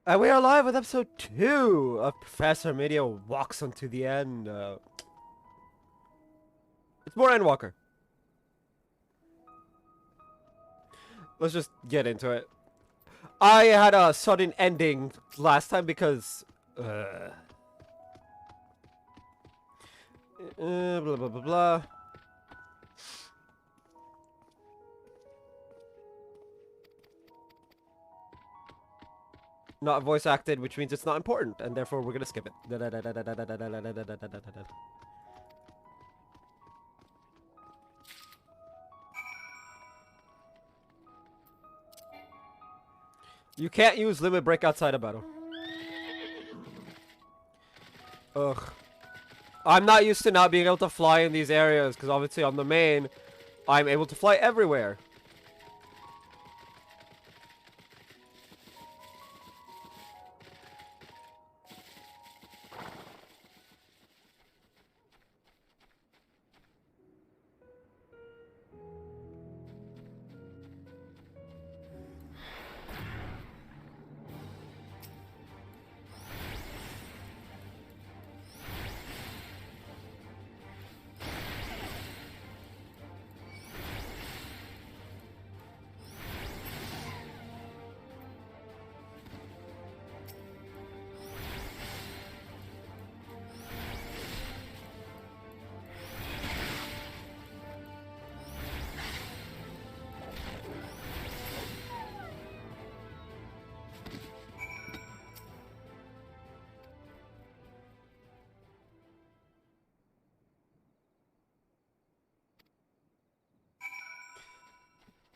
And we are live with episode 2 of Professor Mydia Walks Onto the End. It's more Endwalker. Let's just get into it. I had a sudden ending last time because... blah, blah, blah, blah. Not voice acted, which means it's not important, and therefore we're gonna skip it. You can't use limit break outside a battle. Ugh. I'm not used to not being able to fly in these areas, because obviously on the main, I'm able to fly everywhere.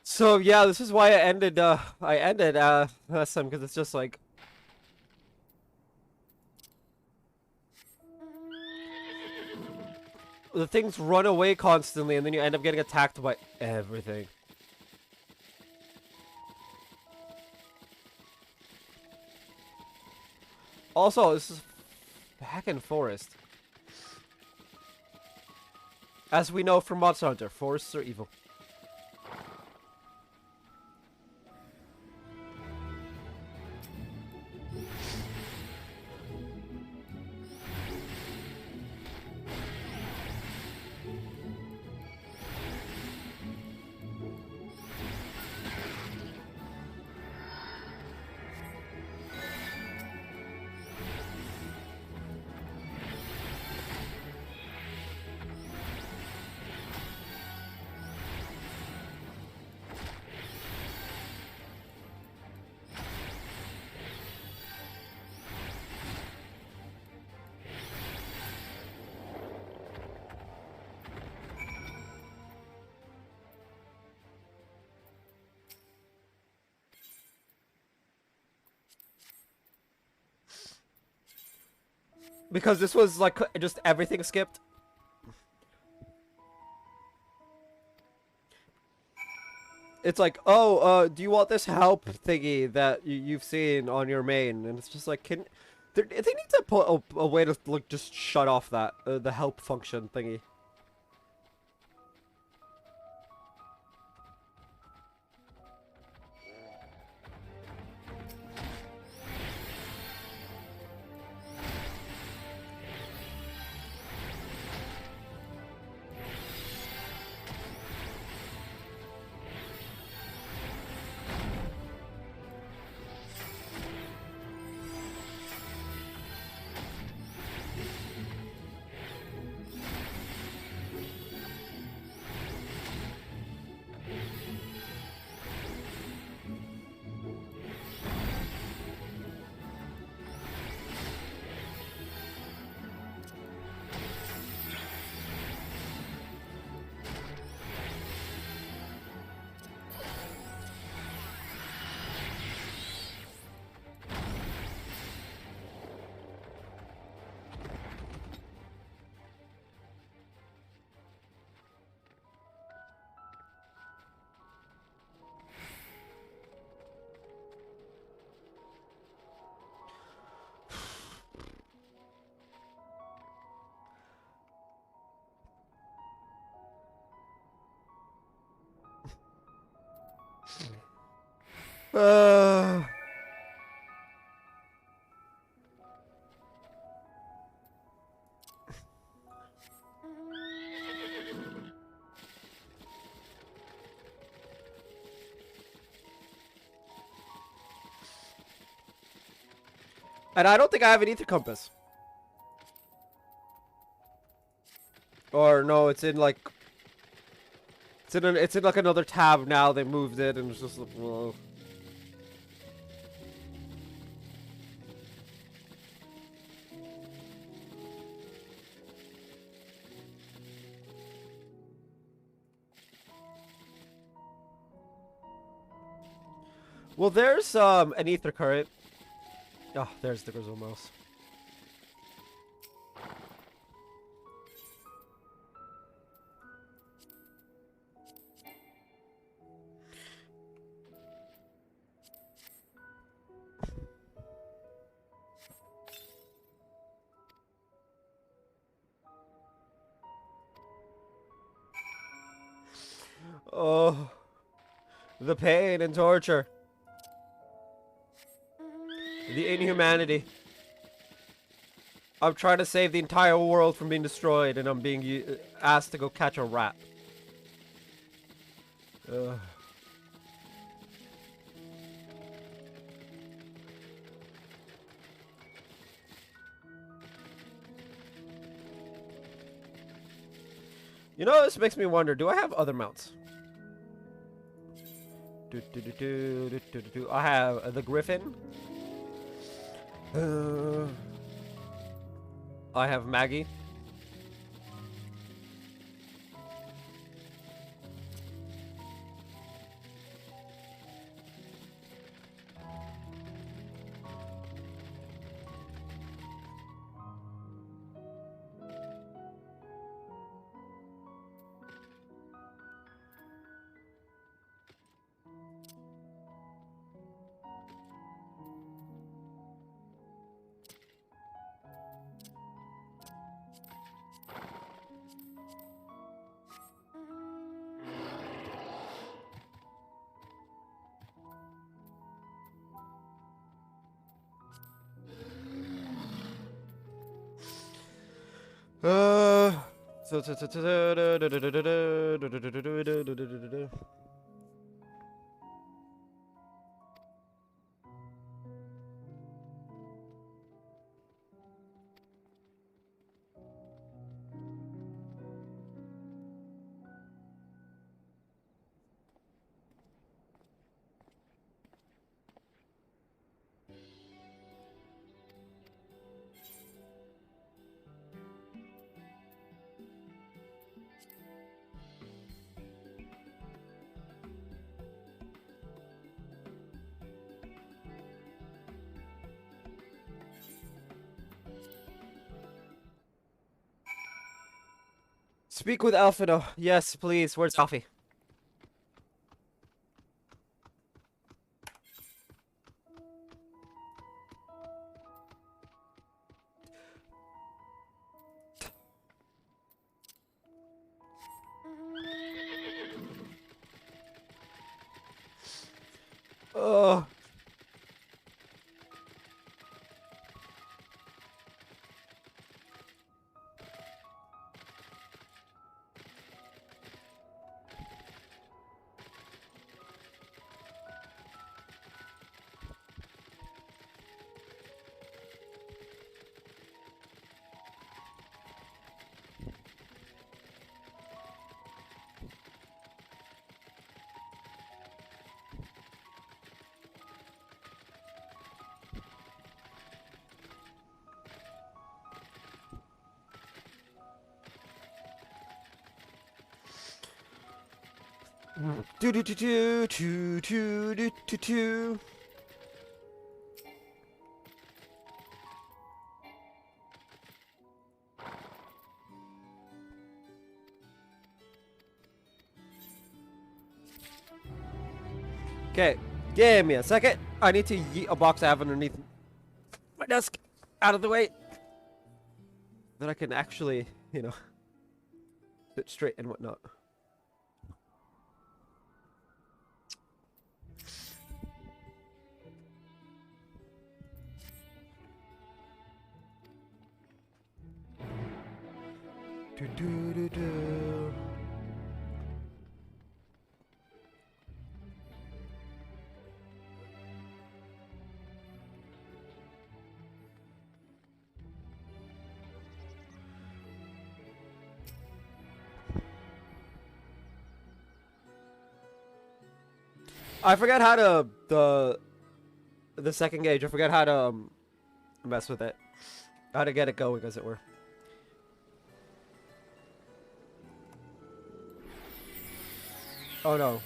So yeah, this is why I ended last time, because it's just like the things run away constantly and then you end up getting attacked by everything. Also, this is back in forest. As we know from Monster Hunter, forests are evil. Because this was like just everything skipped. It's like, oh, do you want this help thingy that you've seen on your main? And it's just like, they need to put a way to like just shut off that the help function thingy. Uh, And I don't think I have an ether compass. Or no, it's in like it's in like another tab now. They moved it and it's just like, well. Well, there's an ether current. Oh, there's the Grizzle Mouse. Oh, the pain and torture. The inhumanity. I'm trying to save the entire world from being destroyed, and I'm being asked to go catch a rat. Ugh. You know, this makes me wonder, do I have other mounts? I have the Griffin. I have Maggie. Uh, so, speak with Alphino. Yes, please. Where's Alfie? Oh. Do do do do do do do do do. Okay, give me a second. I need to yeet a box I have underneath my desk out of the way. Then I can actually, you know, sit straight and whatnot. Do do do do. I forget how to the second gauge. I forget how to mess with it. How to get it going, as it were. Oh no.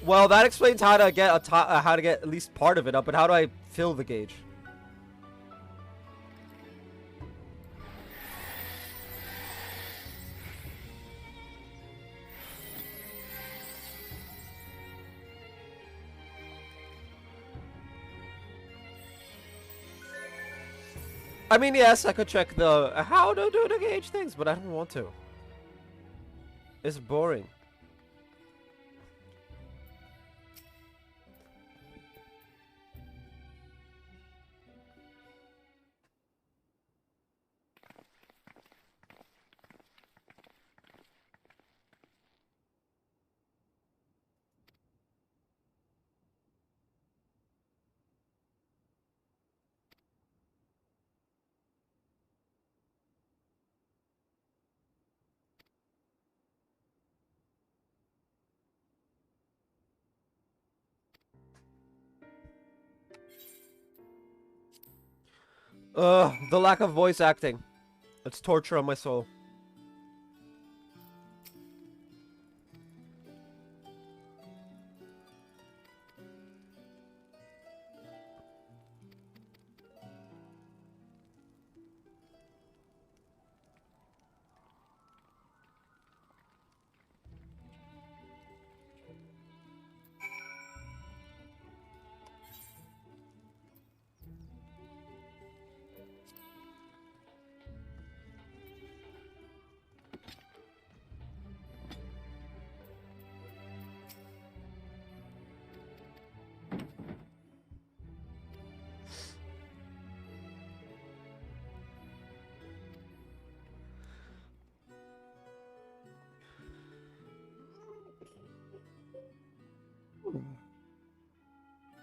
Well, that explains how to get how to get at least part of it up, but how do I fill the gauge? I mean, yes, I could check the how to do the gauge things, but I don't want to. It's boring. Ugh, the lack of voice acting. It's torture on my soul.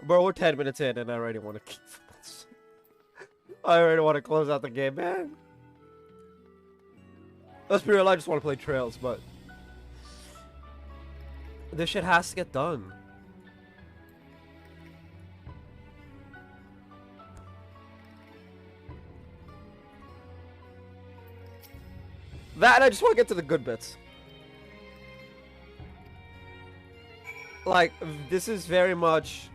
Bro, we're 10 minutes in and I already want to I already want to close out the game, man. Let's be real, I just want to play Trails, but this shit has to get done. That, I just want to get to the good bits. Like, this is very much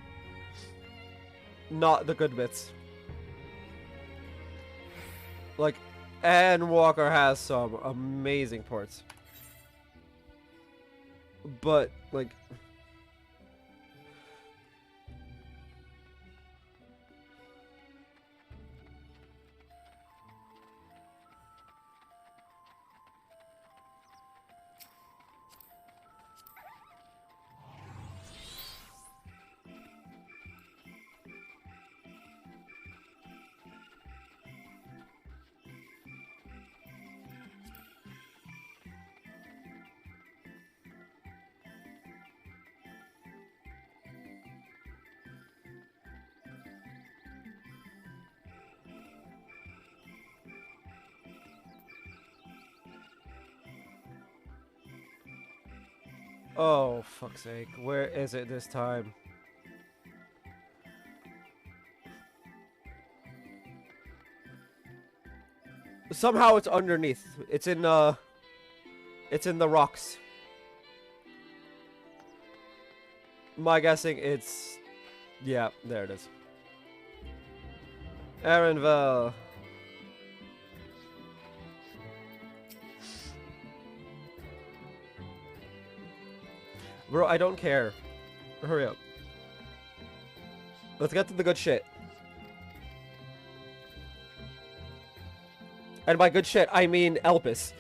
not the good bits. Like, and Walker has some amazing parts. But, like... Oh, fuck's sake. Where is it this time? Somehow it's underneath. It's in the rocks. My guessing it's... Yeah, there it is. Aaronville. Bro, I don't care. Hurry up. Let's get to the good shit. And by good shit, I mean Elpis.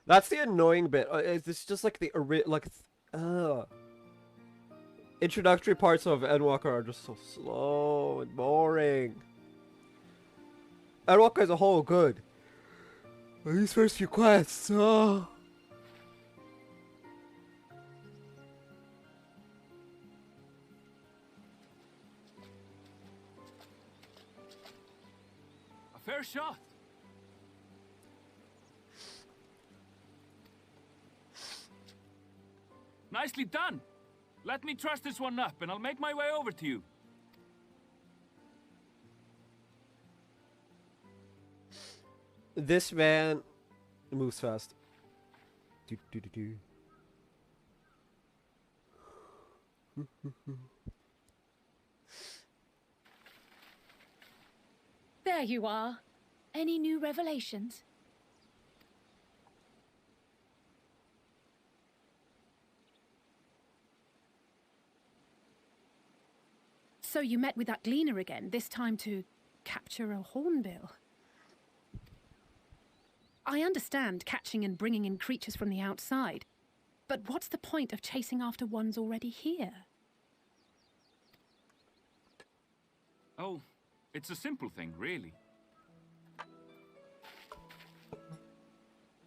That's the annoying bit. It's just like the introductory parts of Endwalker are just so slow and boring. Endwalker as a whole, good. But these first few quests, oh. A fair shot. Nicely done. Let me truss this one up and I'll make my way over to you. This man moves fast. There you are. Any new revelations? So you met with that gleaner again, this time to capture a hornbill. I understand catching and bringing in creatures from the outside, but what's the point of chasing after ones already here? Oh, it's a simple thing, really.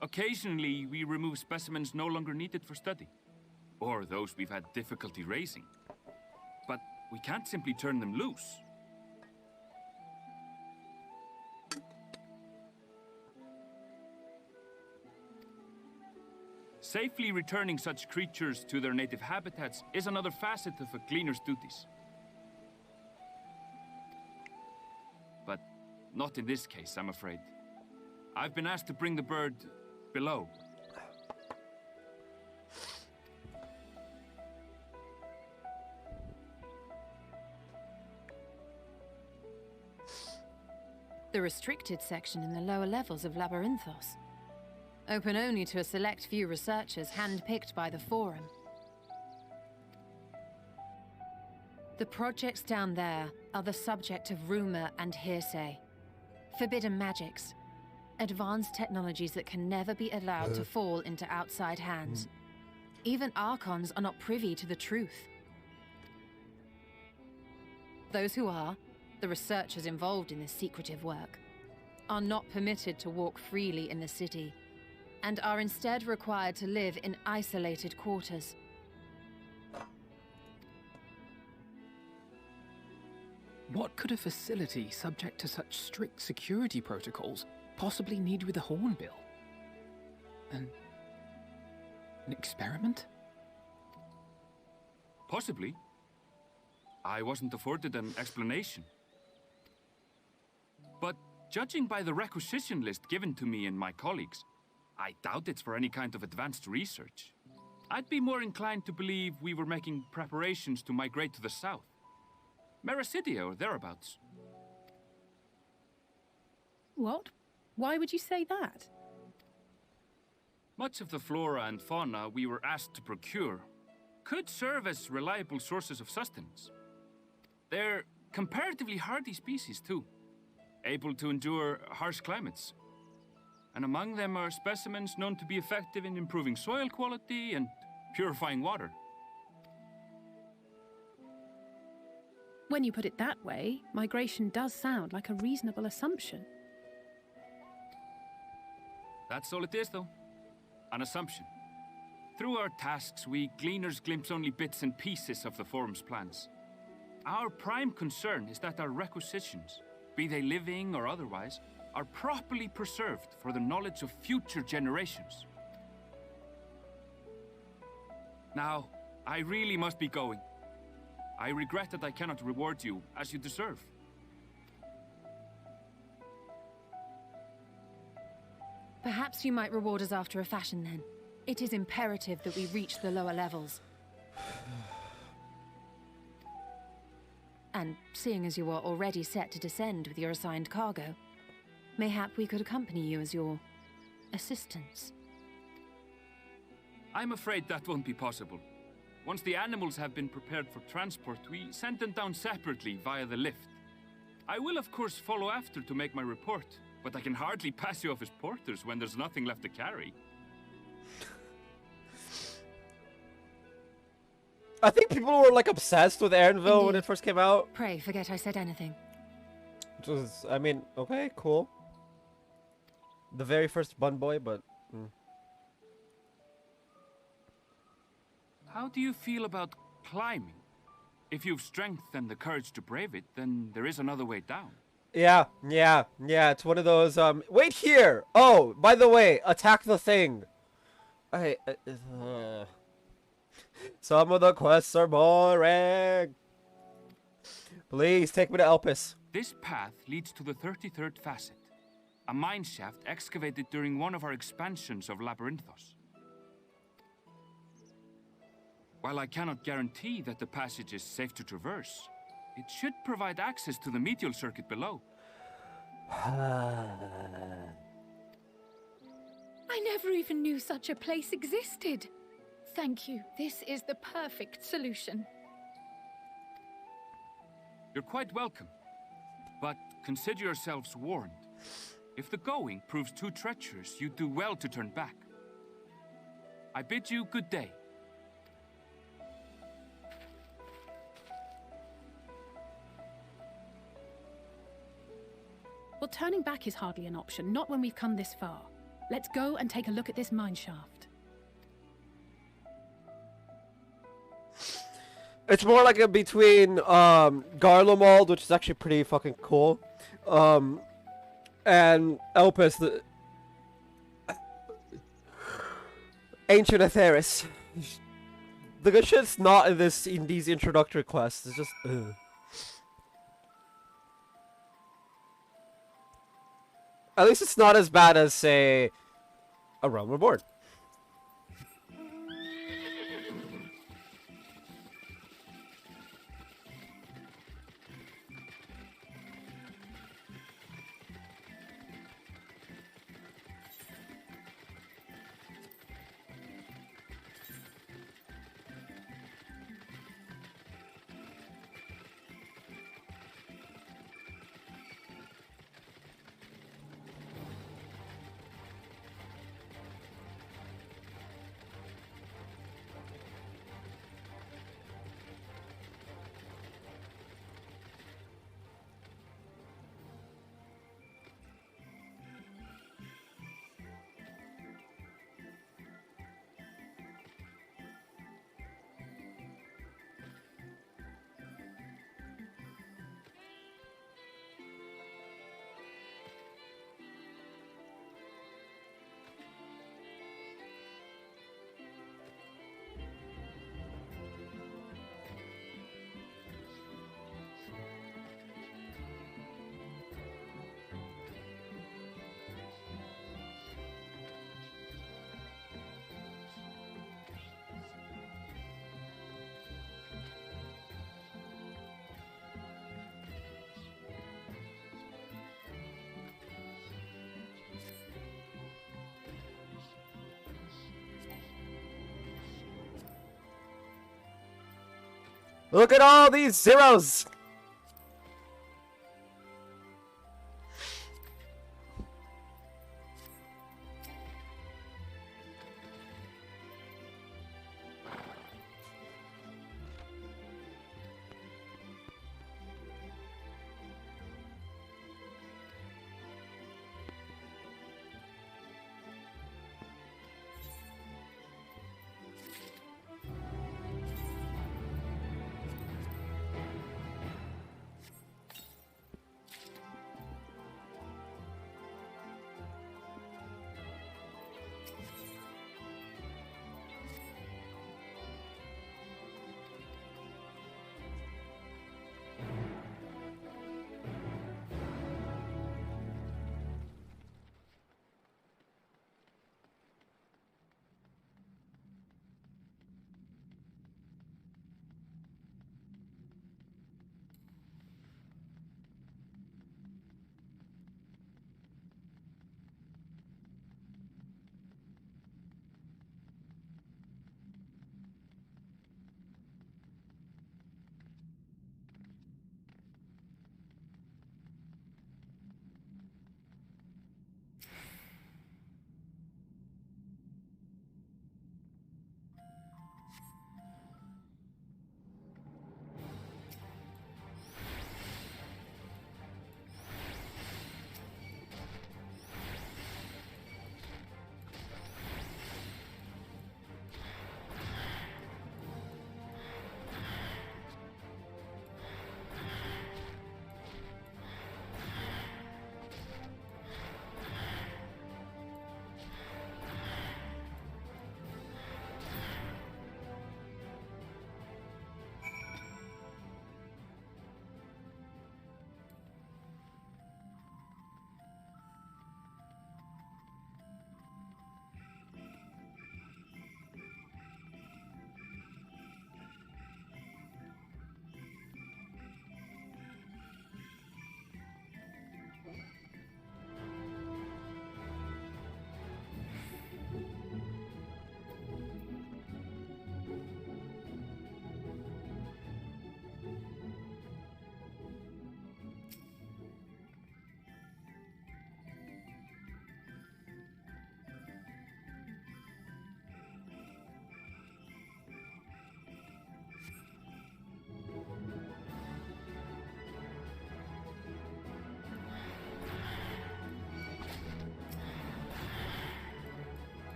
Occasionally, we remove specimens no longer needed for study, or those we've had difficulty raising. But we can't simply turn them loose. Safely returning such creatures to their native habitats is another facet of a cleaner's duties. But not in this case, I'm afraid. I've been asked to bring the bird below. The restricted section in the lower levels of Labyrinthos. Open only to a select few researchers handpicked by the Forum. The projects down there are the subject of rumor and hearsay. Forbidden magics. Advanced technologies that can never be allowed to fall into outside hands. Even Archons are not privy to the truth. Those who are, the researchers involved in this secretive work, are not permitted to walk freely in the city, and are instead required to live in isolated quarters. What could a facility subject to such strict security protocols possibly need with a hornbill? An experiment? Possibly. I wasn't afforded an explanation. But judging by the requisition list given to me and my colleagues, I doubt it's for any kind of advanced research. I'd be more inclined to believe we were making preparations to migrate to the south. Mericidia or thereabouts. What? Why would you say that? Much of the flora and fauna we were asked to procure could serve as reliable sources of sustenance. They're comparatively hardy species too, able to endure harsh climates. And among them are specimens known to be effective in improving soil quality and purifying water. When you put it that way, migration does sound like a reasonable assumption. That's all it is, though. An assumption. Through our tasks, we gleaners glimpse only bits and pieces of the Forum's plans. Our prime concern is that our requisitions, be they living or otherwise, are properly preserved for the knowledge of future generations. Now, I really must be going. I regret that I cannot reward you as you deserve. Perhaps you might reward us after a fashion then. It is imperative that we reach the lower levels. And seeing as you are already set to descend with your assigned cargo, mayhap we could accompany you as your assistants. I'm afraid that won't be possible. Once the animals have been prepared for transport, we send them down separately via the lift. I will of course follow after to make my report, but I can hardly pass you off as porters when there's nothing left to carry. I think people were like obsessed with Aaronville when Indeed. it first came out. Pray forget I said anything. Which was, I mean, okay, cool. The very first Bun Boy, but How do you feel about climbing? If you've strength and the courage to brave it, then there is another way down. yeah. It's one of those. Wait here. Oh, by the way, attack the thing. Some of the quests are boring. Please take me to Elpis. This path leads to the 33rd facet, a mine shaft excavated during one of our expansions of Labyrinthos. While I cannot guarantee that the passage is safe to traverse, it should provide access to the medial circuit below. I never even knew such a place existed. Thank you. This is the perfect solution. You're quite welcome, but consider yourselves warned. If the going proves too treacherous, you do well to turn back. I bid you good day. Well, turning back is hardly an option, not when we've come this far. Let's go and take a look at this mine shaft. It's more like a between Garlemald, which is actually pretty fucking cool, and Elpis, the Ancient Aetheris. The good shit's not in these introductory quests. It's just. Ugh. At least it's not as bad as, say, A Realm Reborn. Look at all these zeros!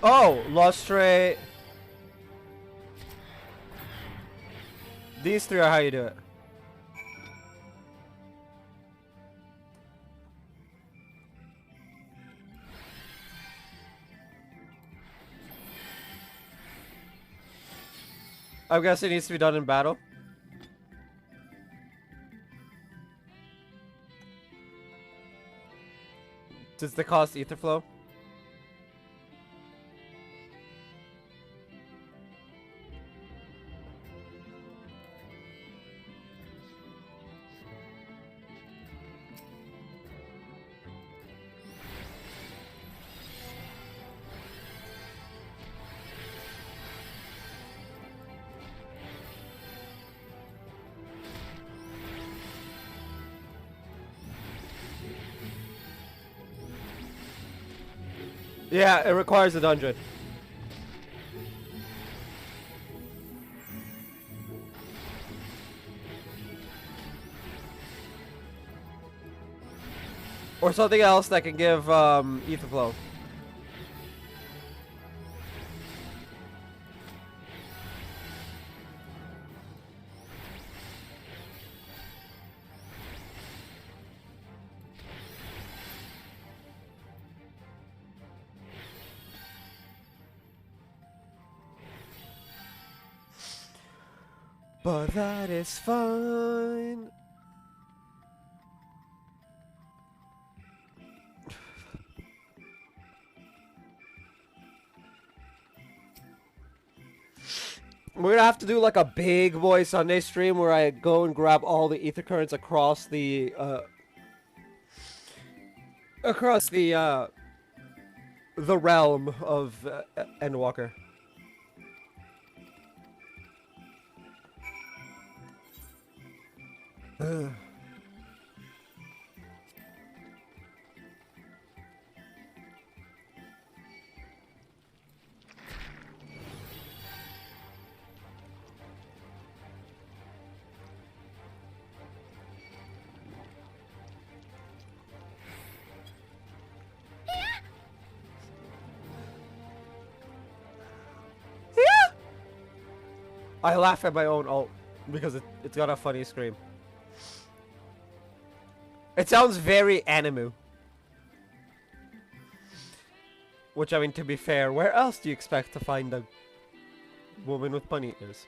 Oh, Lustre. These three are how you do it. I guess it needs to be done in battle. Does the cost ether flow? Yeah, it requires a dungeon. Or something else that can give ether flow. But that is fine. We're gonna have to do like a big boy Sunday stream where I go and grab all the ether currents across the realm of Endwalker. I laugh at my own ult because it's got a funny scream. It sounds very anime. Which, I mean, to be fair, where else do you expect to find a woman with bunny ears?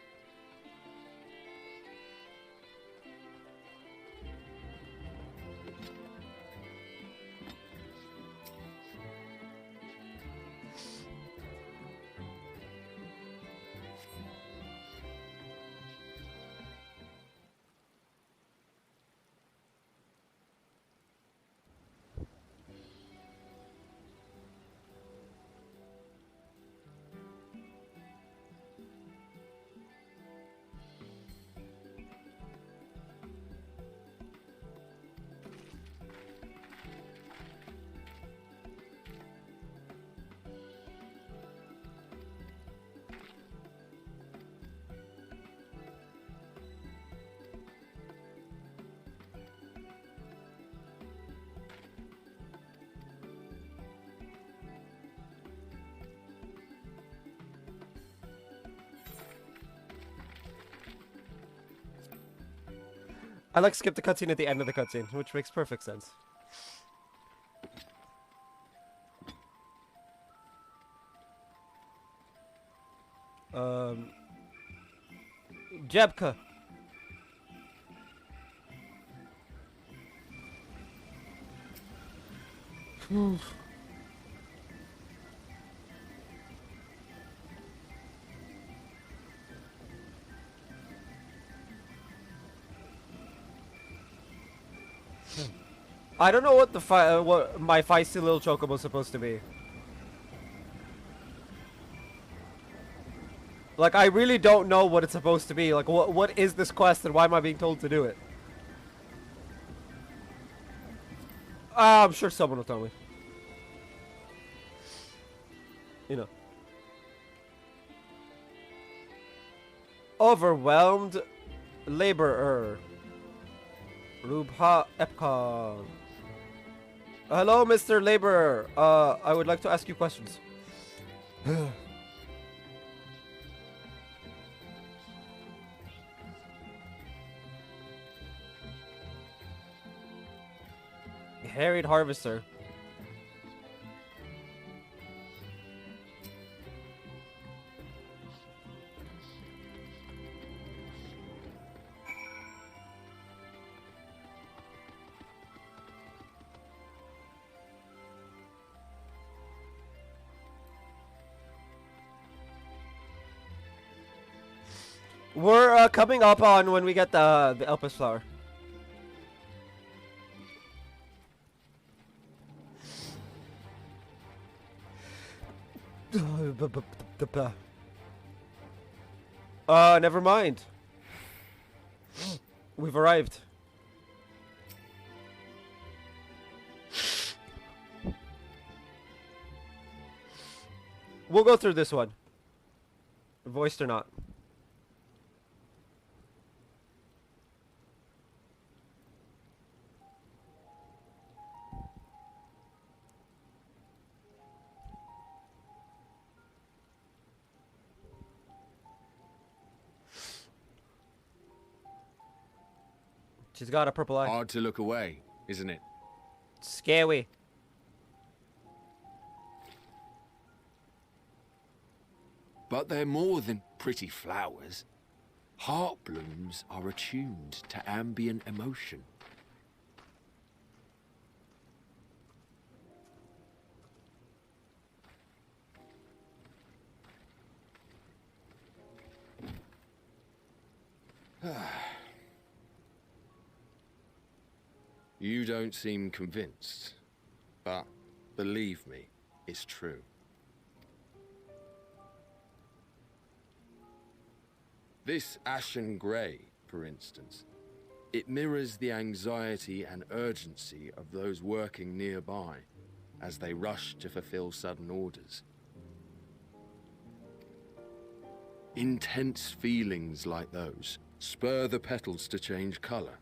I like skip the cutscene at the end of the cutscene, which makes perfect sense. Jebka. I don't know what the what my feisty little chocobo is supposed to be. Like, I really don't know what it's supposed to be. Like, what is this quest and why am I being told to do it? I'm sure someone will tell me. You know. Overwhelmed laborer. Rubha Epcon. Hello, Mr. Laborer. I would like to ask you questions. Harried harvester. We're coming up on when we get the Elpis flower. Never mind. We've arrived. We'll go through this one. Voiced or not. She's got a purple eye. Hard to look away, isn't it? Scary. But they're more than pretty flowers. Heart blooms are attuned to ambient emotion. You don't seem convinced, but believe me, it's true. This ashen grey, for instance, it mirrors the anxiety and urgency of those working nearby as they rush to fulfill sudden orders. Intense feelings like those spur the petals to change colour.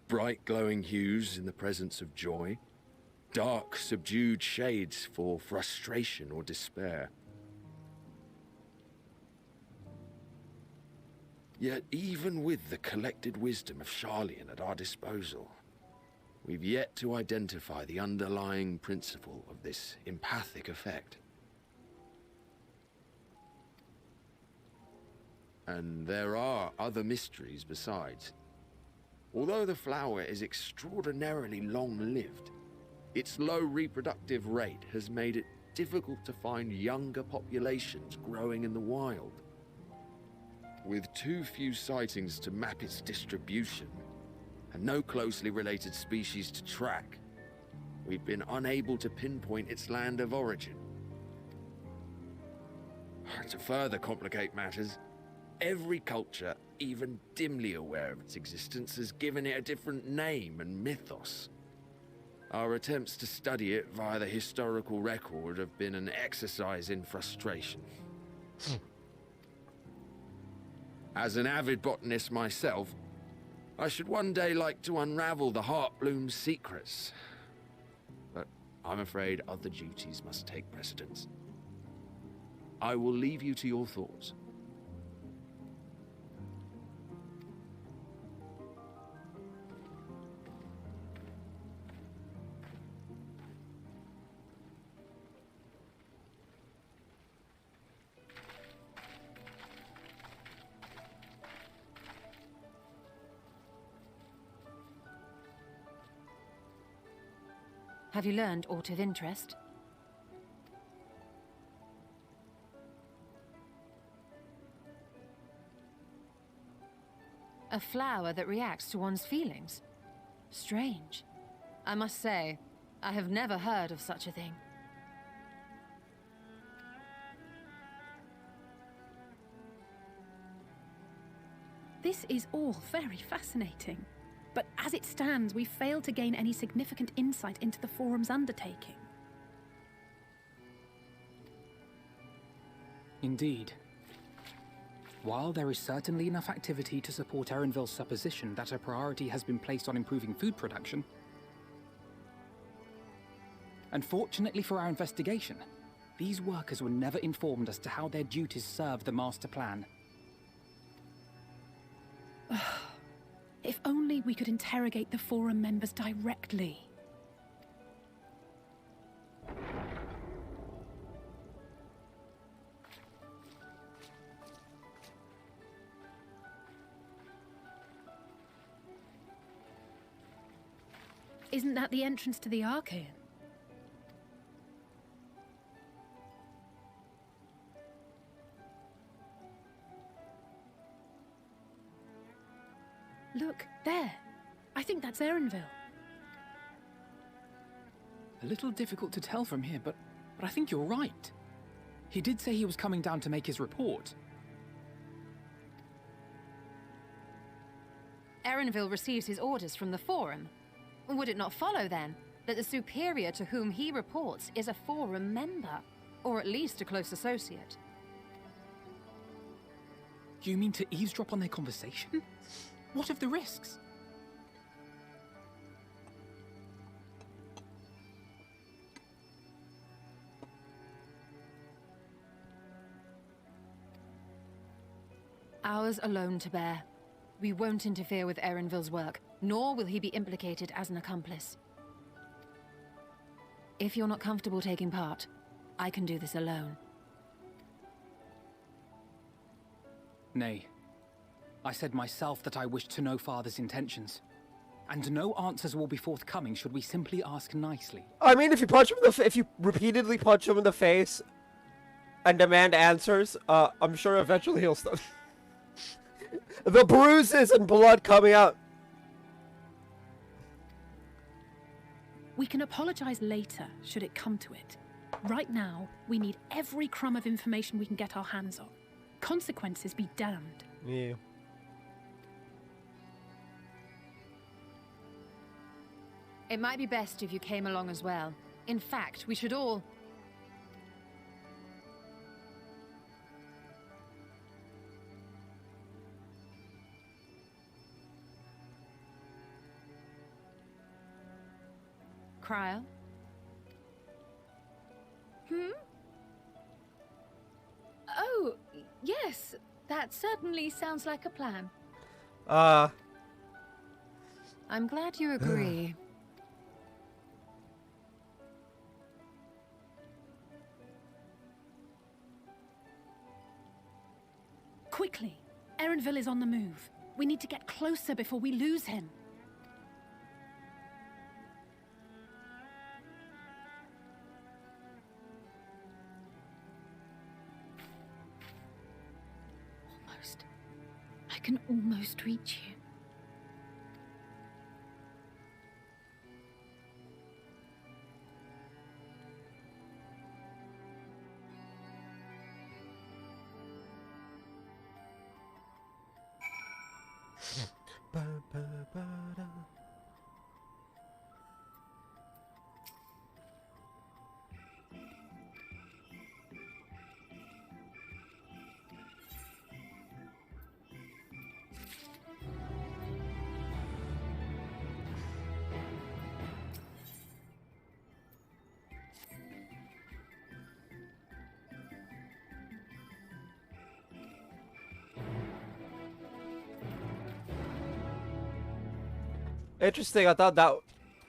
Bright glowing hues in the presence of joy, dark subdued shades for frustration or despair. Yet even with the collected wisdom of Charlian at our disposal, we've yet to identify the underlying principle of this empathic effect. And there are other mysteries besides. Although the flower is extraordinarily long-lived, its low reproductive rate has made it difficult to find younger populations growing in the wild. With too few sightings to map its distribution, and no closely related species to track, we've been unable to pinpoint its land of origin. To further complicate matters, every culture, even dimly aware of its existence, has given it a different name and mythos. Our attempts to study it via the historical record have been an exercise in frustration. As an avid botanist myself, I should one day like to unravel the Heartbloom's secrets. But I'm afraid other duties must take precedence. I will leave you to your thoughts. Have you learned aught of interest? A flower that reacts to one's feelings? Strange. I must say, I have never heard of such a thing. This is all very fascinating. But as it stands, we've failed to gain any significant insight into the Forum's undertaking. Indeed. While there is certainly enough activity to support Erenville's supposition that a priority has been placed on improving food production, unfortunately for our investigation, These workers were never informed as to how their duties serve the master plan. If only we could interrogate the Forum members directly. Isn't that the entrance to the Archaean? Look, there. I think that's Erenville. A little difficult to tell from here, but I think you're right. He did say he was coming down to make his report. Erenville receives his orders from the Forum. Would it not follow, then, that the superior to whom he reports is a Forum member? Or at least a close associate? You mean to eavesdrop on their conversation? What of the risks? Ours alone to bear. We won't interfere with Erenville's work, nor will he be implicated as an accomplice. If you're not comfortable taking part, I can do this alone. Nay. I said myself that I wished to know Father's intentions. And no answers will be forthcoming should we simply ask nicely. I mean, if you punch him in the if you repeatedly punch him in the face and demand answers, I'm sure eventually he'll stop. The bruises and blood coming out. We can apologize later, should it come to it. Right now, we need every crumb of information we can get our hands on. Consequences be damned. Yeah. It might be best if you came along as well. In fact, we should all... Cryo? Oh, yes. That certainly sounds like a plan. I'm glad you agree. Quickly! Erenville is on the move. We need to get closer before we lose him. Almost. I can almost reach you. Interesting. I thought that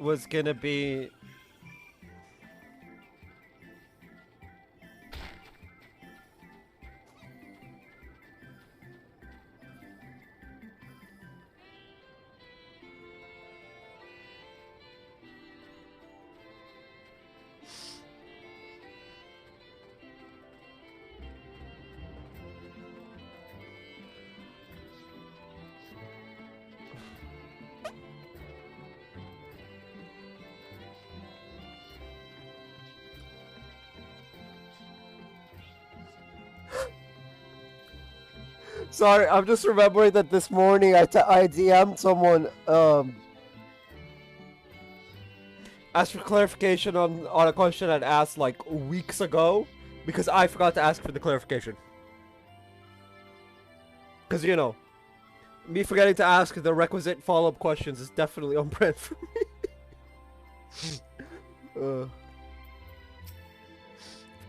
was gonna be. Sorry, I'm just remembering that this morning I DM'd someone, asked for clarification on a question I'd asked like weeks ago, because I forgot to ask for the clarification. Because, you know, me forgetting to ask the requisite follow-up questions is definitely on brand for me.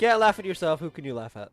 Can't laugh at yourself. Who can you laugh at?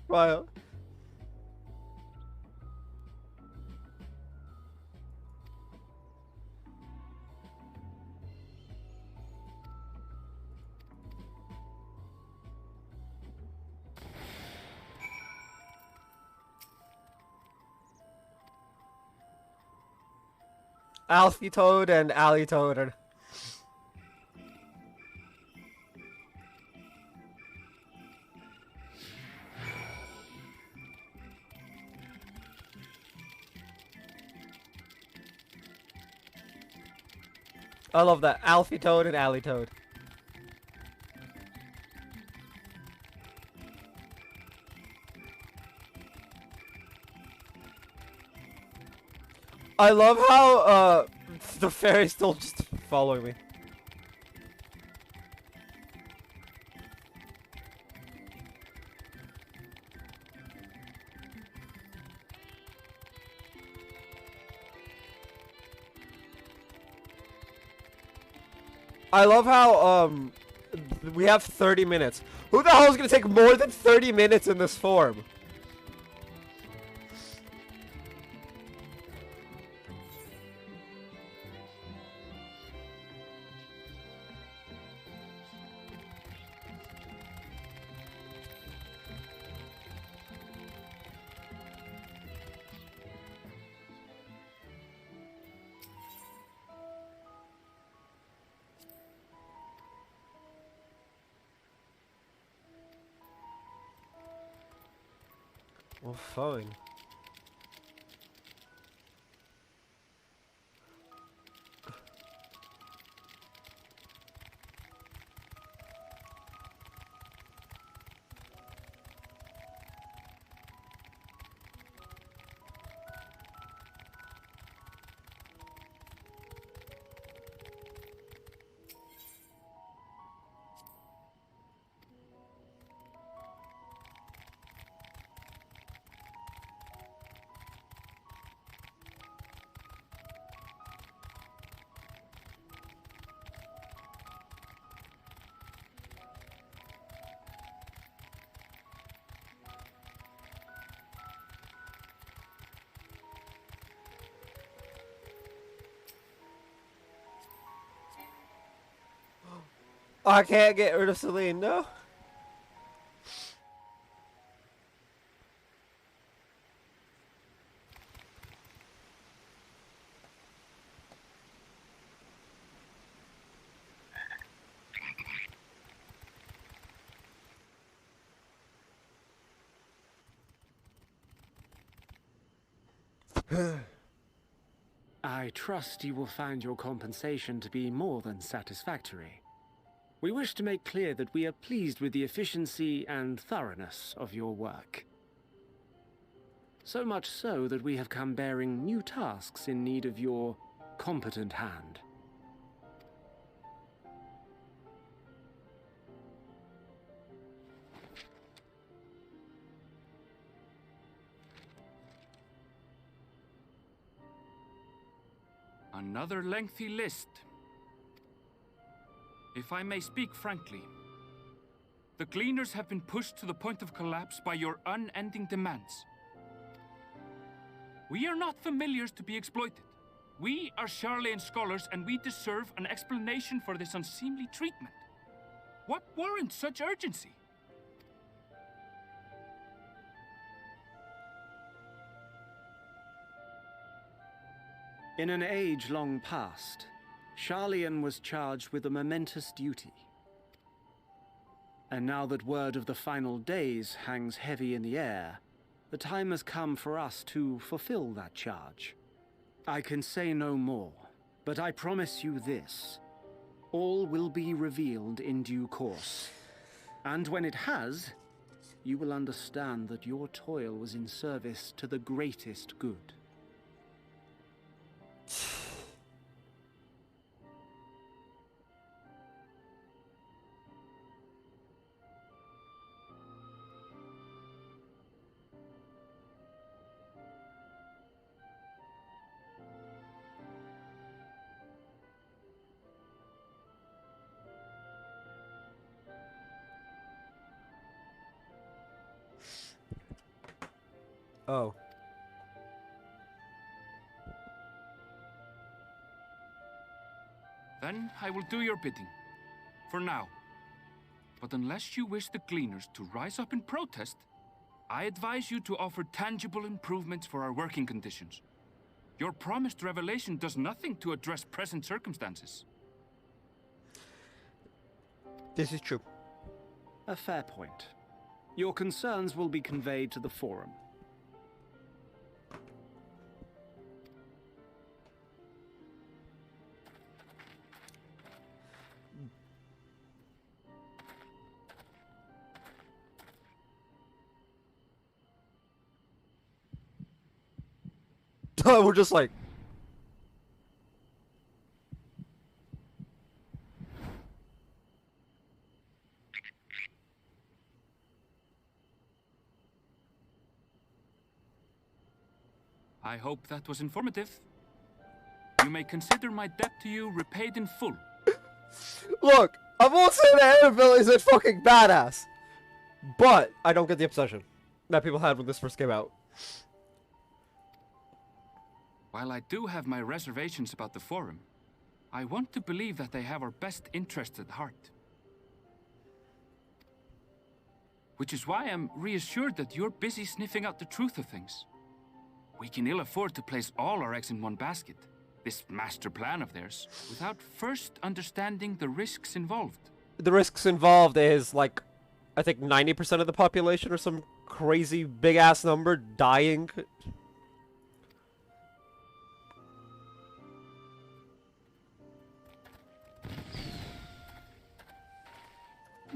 Well, Alfie Toad and Ally Toad. I love that. Alfie Toad and Ally Toad. I love how the fairy's still just following me. I love how we have 30 minutes. Who the hell is gonna take more than 30 minutes in this form? Well, fine. I can't get rid of Celine, no? I trust you will find your compensation to be more than satisfactory. We wish to make clear that we are pleased with the efficiency and thoroughness of your work. So much so that we have come bearing new tasks in need of your competent hand. Another lengthy list. If I may speak frankly, the Gleaners have been pushed to the point of collapse by your unending demands. We are not familiars to be exploited. We are Charlean scholars, and we deserve an explanation for this unseemly treatment. What warrants such urgency? In an age long past, Charlean was charged with a momentous duty. And now that word of the final days hangs heavy in the air, the time has come for us to fulfill that charge. I can say no more, but I promise you this. All will be revealed in due course. And when it has, you will understand that your toil was in service to the greatest good. Oh. Then I will do your bidding. For now. But unless you wish the Gleaners to rise up in protest, I advise you to offer tangible improvements for our working conditions. Your promised revelation does nothing to address present circumstances. This is true. A fair point. Your concerns will be conveyed to the Forum. We're just like... I hope that was informative. You may consider my debt to you repaid in full. Look, I'm all saying that Annabelle is a fucking badass. But I don't get the obsession that people had when this first came out. While I do have my reservations about the Forum, I want to believe that they have our best interests at heart. Which is why I'm reassured that you're busy sniffing out the truth of things. We can ill afford to place all our eggs in one basket, this master plan of theirs, without first understanding the risks involved. The risks involved is, like, I think 90% of the population or some crazy big-ass number dying.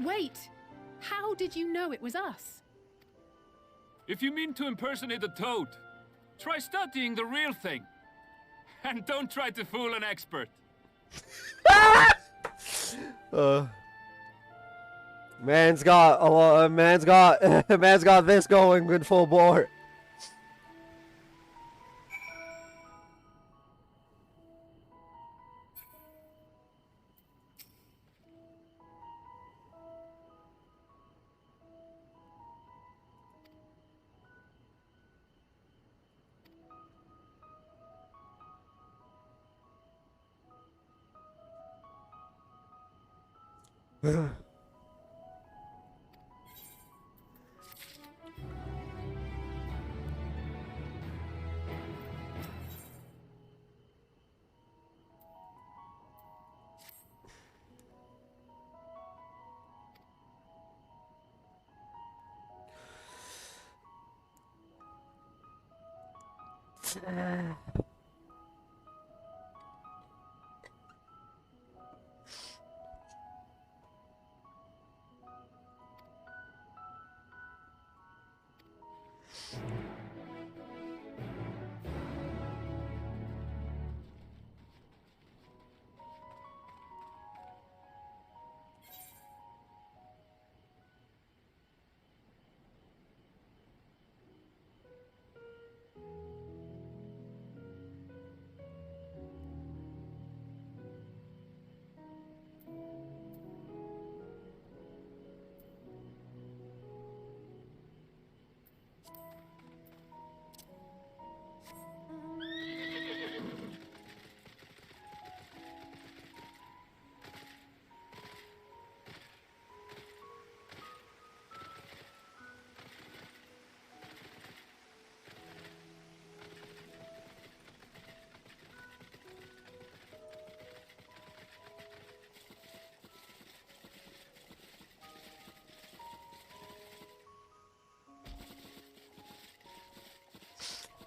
Wait! How did you know it was us? If you mean to impersonate a toad, try studying the real thing. And don't try to fool an expert. Man's got a lot. Man's got this going in full bore.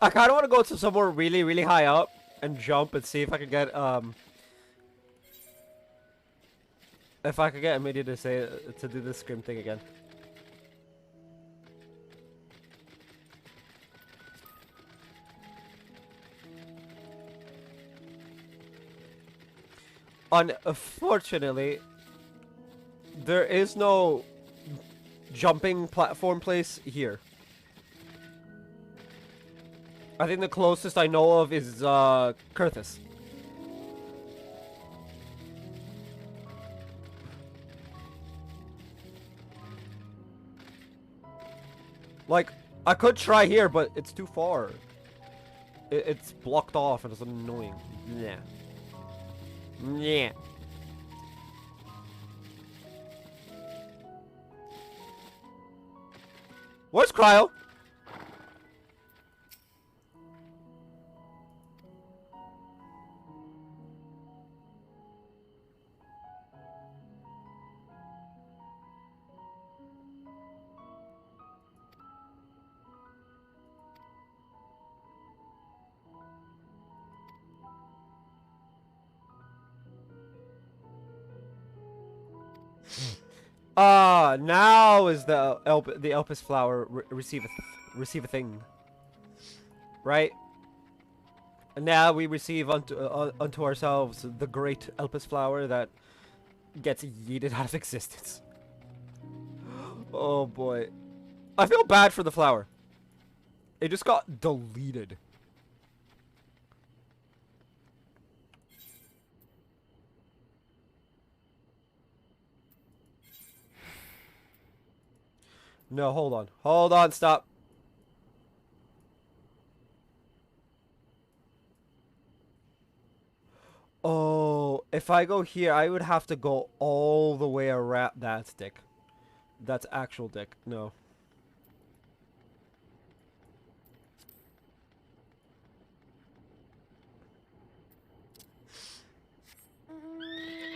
I kind of want to go to somewhere really, really high up and jump and see if I can get if I could get Mydia to say to do this scream thing again. Unfortunately, there is no jumping platform place here. I think the closest I know of is Kurthis. Like, I could try here, but it's too far. It's blocked off and it's annoying. Yeah. Yeah. Where's Cryo? Now is the Elpis flower receive a thing, right? And now we receive unto ourselves the great Elpis flower that gets yeeted out of existence. Oh boy, I feel bad for the flower. It just got deleted. No, hold on. Hold on, stop. Oh, if I go here, I would have to go all the way around. That's dick. That's actual dick. No.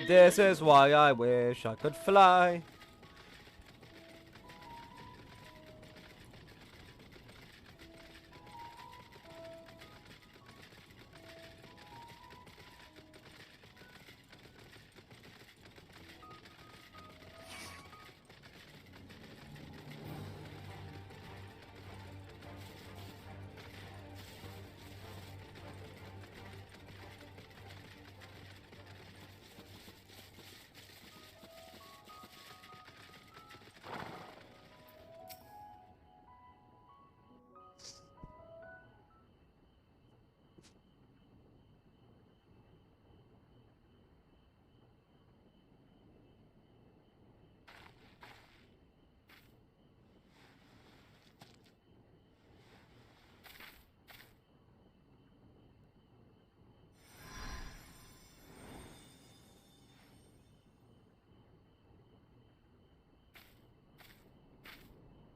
This is why I wish I could fly.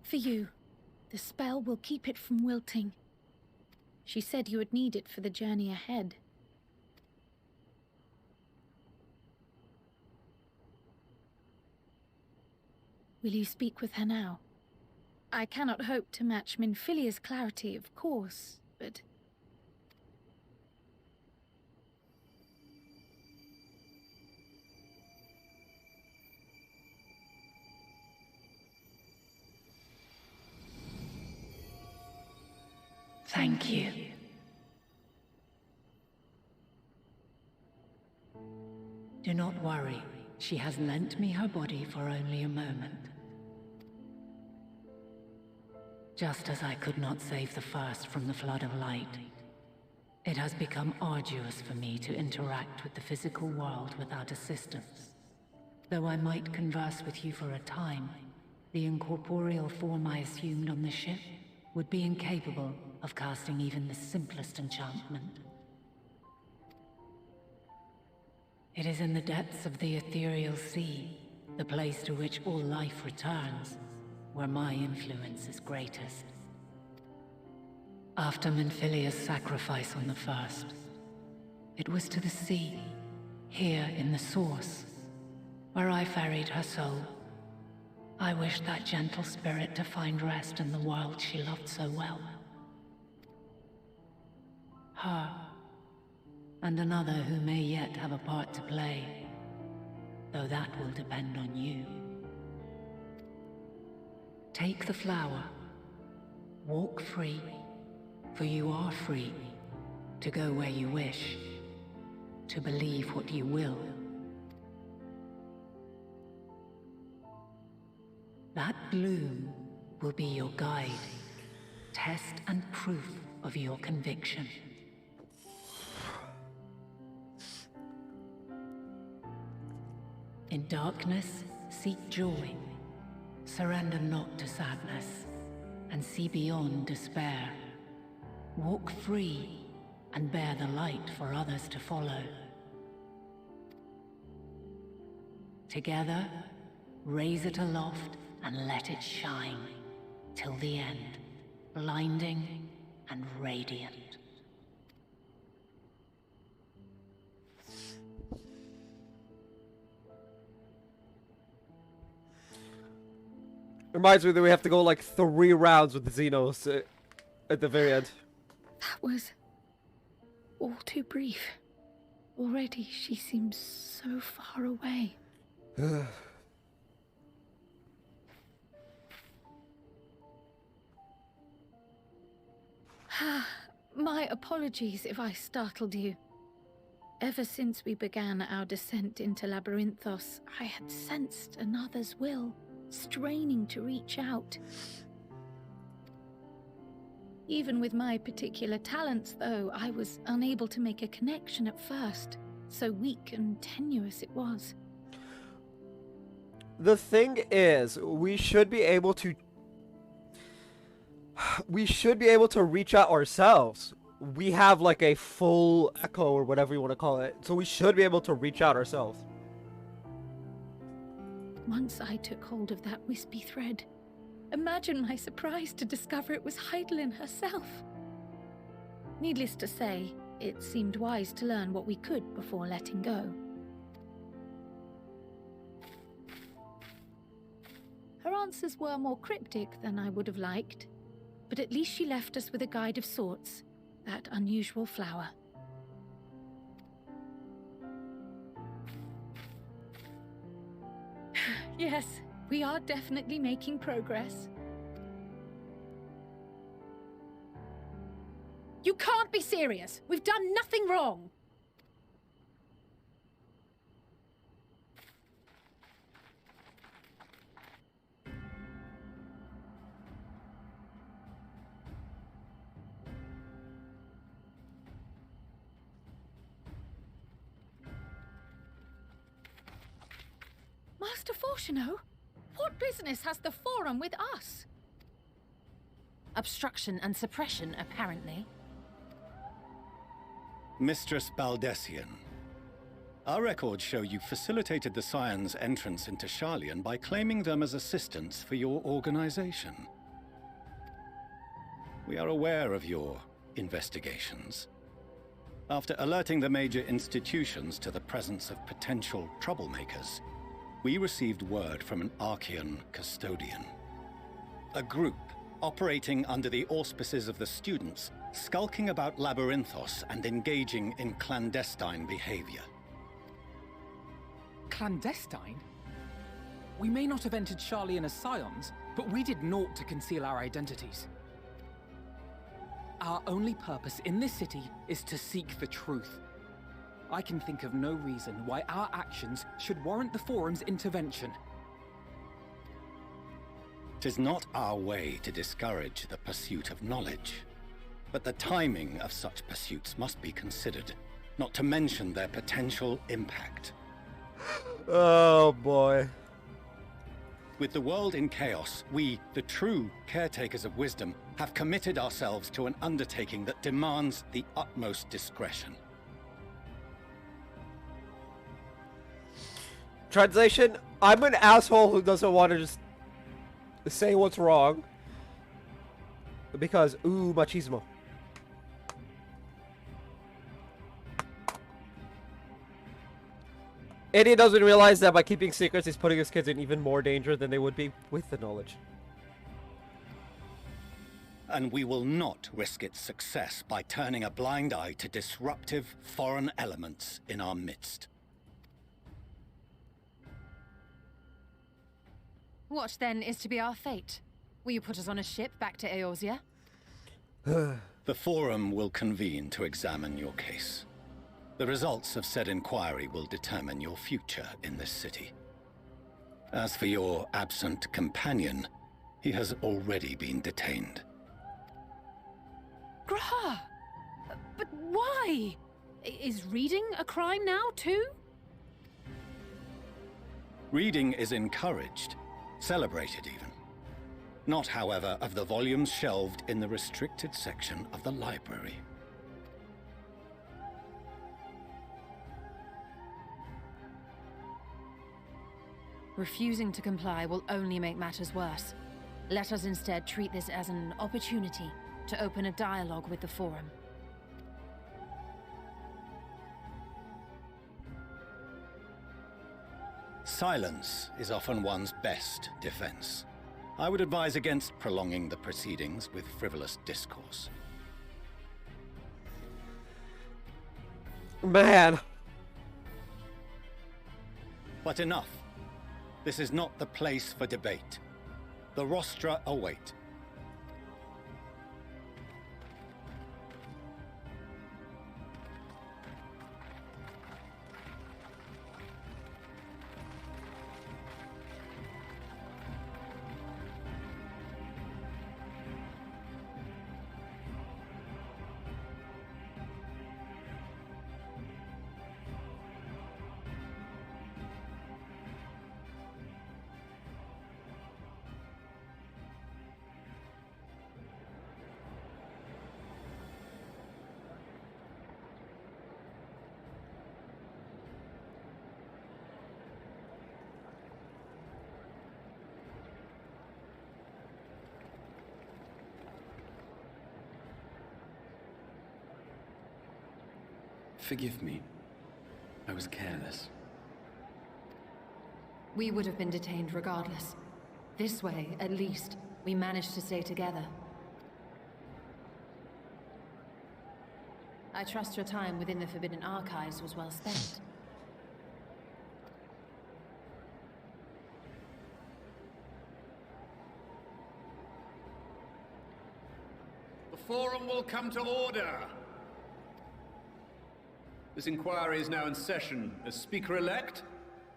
For you. The spell will keep it from wilting. She said you would need it for the journey ahead. Will you speak with her now? I cannot hope to match Minfilia's clarity, of course, but... Thank you. Do not worry. She has lent me her body for only a moment. Just as I could not save the first from the flood of light, it has become arduous for me to interact with the physical world without assistance. Though I might converse with you for a time, the incorporeal form I assumed on the ship would be incapable of casting even the simplest enchantment. It is in the depths of the ethereal sea, the place to which all life returns, where my influence is greatest. After Minfilia's sacrifice on the first, it was to the sea, here in the source, where I ferried her soul. I wished that gentle spirit to find rest in the world she loved so well. her, and another who may yet have a part to play, though that will depend on you. Take the flower. Walk free, for you are free to go where you wish, to believe what you will. That bloom will be your guide, test and proof of your conviction. In darkness, seek joy. Surrender not to sadness, and see beyond despair. Walk free, and bear the light for others to follow. Together, raise it aloft and let it shine, till the end, blinding and radiant. Reminds me that we have to go like 3 rounds with the Xenos at the very end. That was all too brief. Already she seems so far away. My apologies if I startled you. Ever since we began our descent into Labyrinthos, I had sensed another's will, straining to reach out. Even with my particular talents, though, I was unable to make a connection at first. So weak and tenuous it was. The thing is, we should be able to reach out ourselves. We have like a full echo or whatever you want to call it. So we should be able to reach out ourselves. Once I took hold of that wispy thread. Imagine my surprise to discover it was Heidelin herself. Needless to say, it seemed wise to learn what we could before letting go. Her answers were more cryptic than I would have liked, but at least she left us with a guide of sorts, that unusual flower. Yes, we are definitely making progress. You can't be serious! We've done nothing wrong! Master Fortuno, what business has the Forum with us? Obstruction and suppression, apparently. Mistress Baldessian, our records show you facilitated the Scions' entrance into Sharlayan by claiming them as assistants for your organization. We are aware of your investigations. After alerting the major institutions to the presence of potential troublemakers, we received word from an Archean custodian. A group operating under the auspices of the students, skulking about Labyrinthos and engaging in clandestine behavior. Clandestine? We may not have entered Sharlayan as Scions, but we did naught to conceal our identities. Our only purpose in this city is to seek the truth. I can think of no reason why our actions should warrant the Forum's intervention. 'Tis not our way to discourage the pursuit of knowledge, but the timing of such pursuits must be considered, not to mention their potential impact. Oh boy. With the world in chaos, we, the true caretakers of wisdom, have committed ourselves to an undertaking that demands the utmost discretion. Translation, I'm an asshole who doesn't want to just say what's wrong. Because, ooh, machismo. And he doesn't realize that by keeping secrets, he's putting his kids in even more danger than they would be with the knowledge. and we will not risk its success by turning a blind eye to disruptive foreign elements in our midst. What then is to be our fate? Will you put us on a ship back to Eorzea? The Forum will convene to examine your case. The results of said inquiry will determine your future in this city. As for your absent companion, he has already been detained. Grah! But why? Is reading a crime now, too? Reading is encouraged, celebrated even. Not, however, of the volumes shelved in the restricted section of the library. Refusing to comply will only make matters worse. Let us instead treat this as an opportunity to open a dialogue with the Forum. Silence is often one's best defense. I would advise against prolonging the proceedings with frivolous discourse. Man. But enough. This is not the place for debate. The rostra await. Forgive me. I was careless. We would have been detained regardless. This way, at least, we managed to stay together. I trust your time within the Forbidden Archives was well spent. The Forum will come to order. This inquiry is now in session. As Speaker-elect,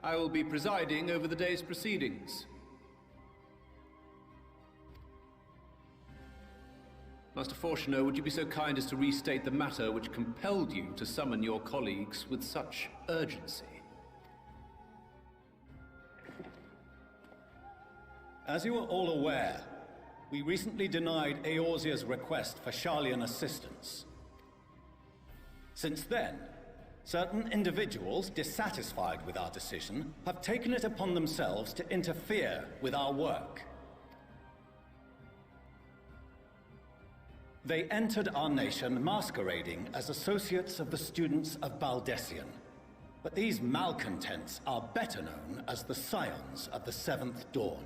I will be presiding over the day's proceedings. Master Fortuner, would you be so kind as to restate the matter which compelled you to summon your colleagues with such urgency? As you are all aware, we recently denied Eorzea's request for Sharlayan assistance. Since then, certain individuals dissatisfied with our decision have taken it upon themselves to interfere with our work. They entered our nation masquerading as associates of the students of Baldessian. But these malcontents are better known as the Scions of the Seventh Dawn.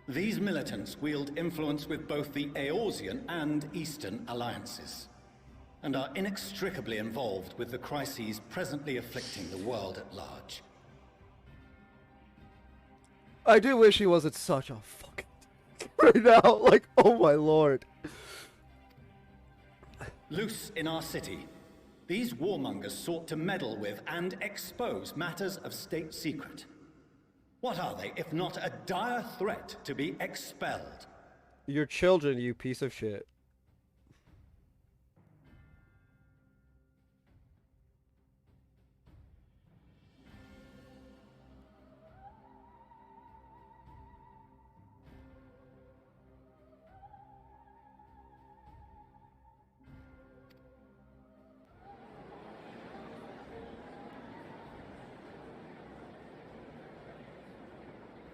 These militants wield influence with both the Eorzean and Eastern alliances, and are inextricably involved with the crises presently afflicting the world at large. I do wish he wasn't such a fucking right now. Like, oh my lord. Loose in our city, these warmongers sought to meddle with and expose matters of state secret. What are they, if not a dire threat to be expelled? Your children, you piece of shit.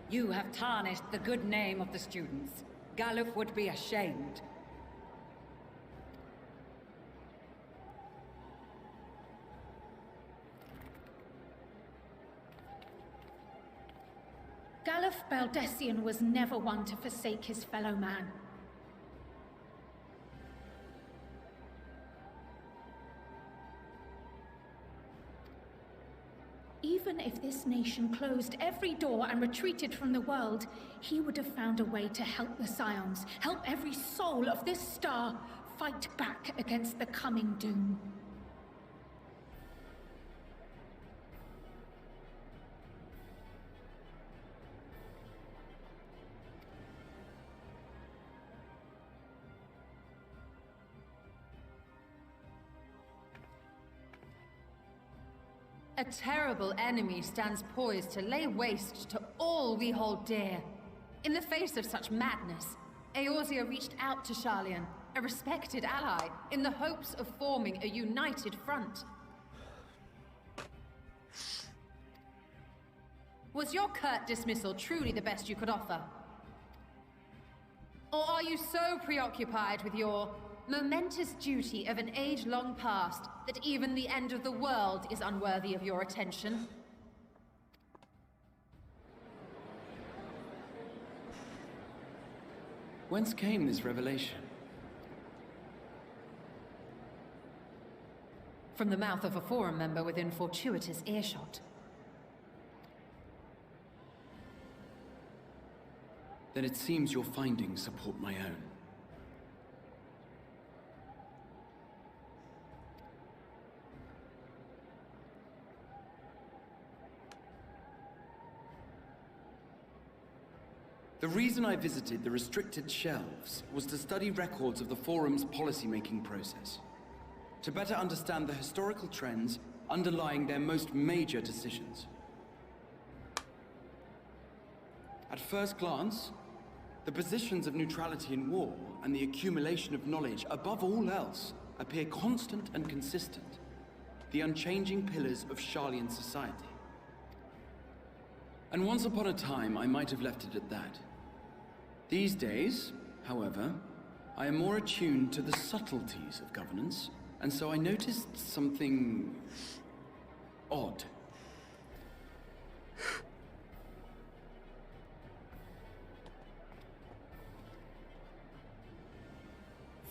You have tarnished the good name of the students. Galuf would be ashamed. Galuf Baldessian was never one to forsake his fellow man. even if this nation closed every door and retreated from the world, he would have found a way to help the Scions, help every soul of this star fight back against the coming doom. A terrible enemy stands poised to lay waste to all we hold dear. In the face of such madness, Eorzea reached out to Sharlayan, a respected ally, in the hopes of forming a united front. Was your curt dismissal truly the best you could offer? Or are you so preoccupied with your momentous duty of an age long past that even the end of the world is unworthy of your attention? Whence came this revelation? From the mouth of a Forum member within fortuitous earshot. Then it seems your findings support my own. The reason I visited the restricted shelves was to study records of the Forum's policymaking process, to better understand the historical trends underlying their most major decisions. At first glance, the positions of neutrality in war and the accumulation of knowledge above all else appear constant and consistent, the unchanging pillars of Sharlayan society. And once upon a time, I might have left it at that. These days, however, I am more attuned to the subtleties of governance, and so I noticed something odd.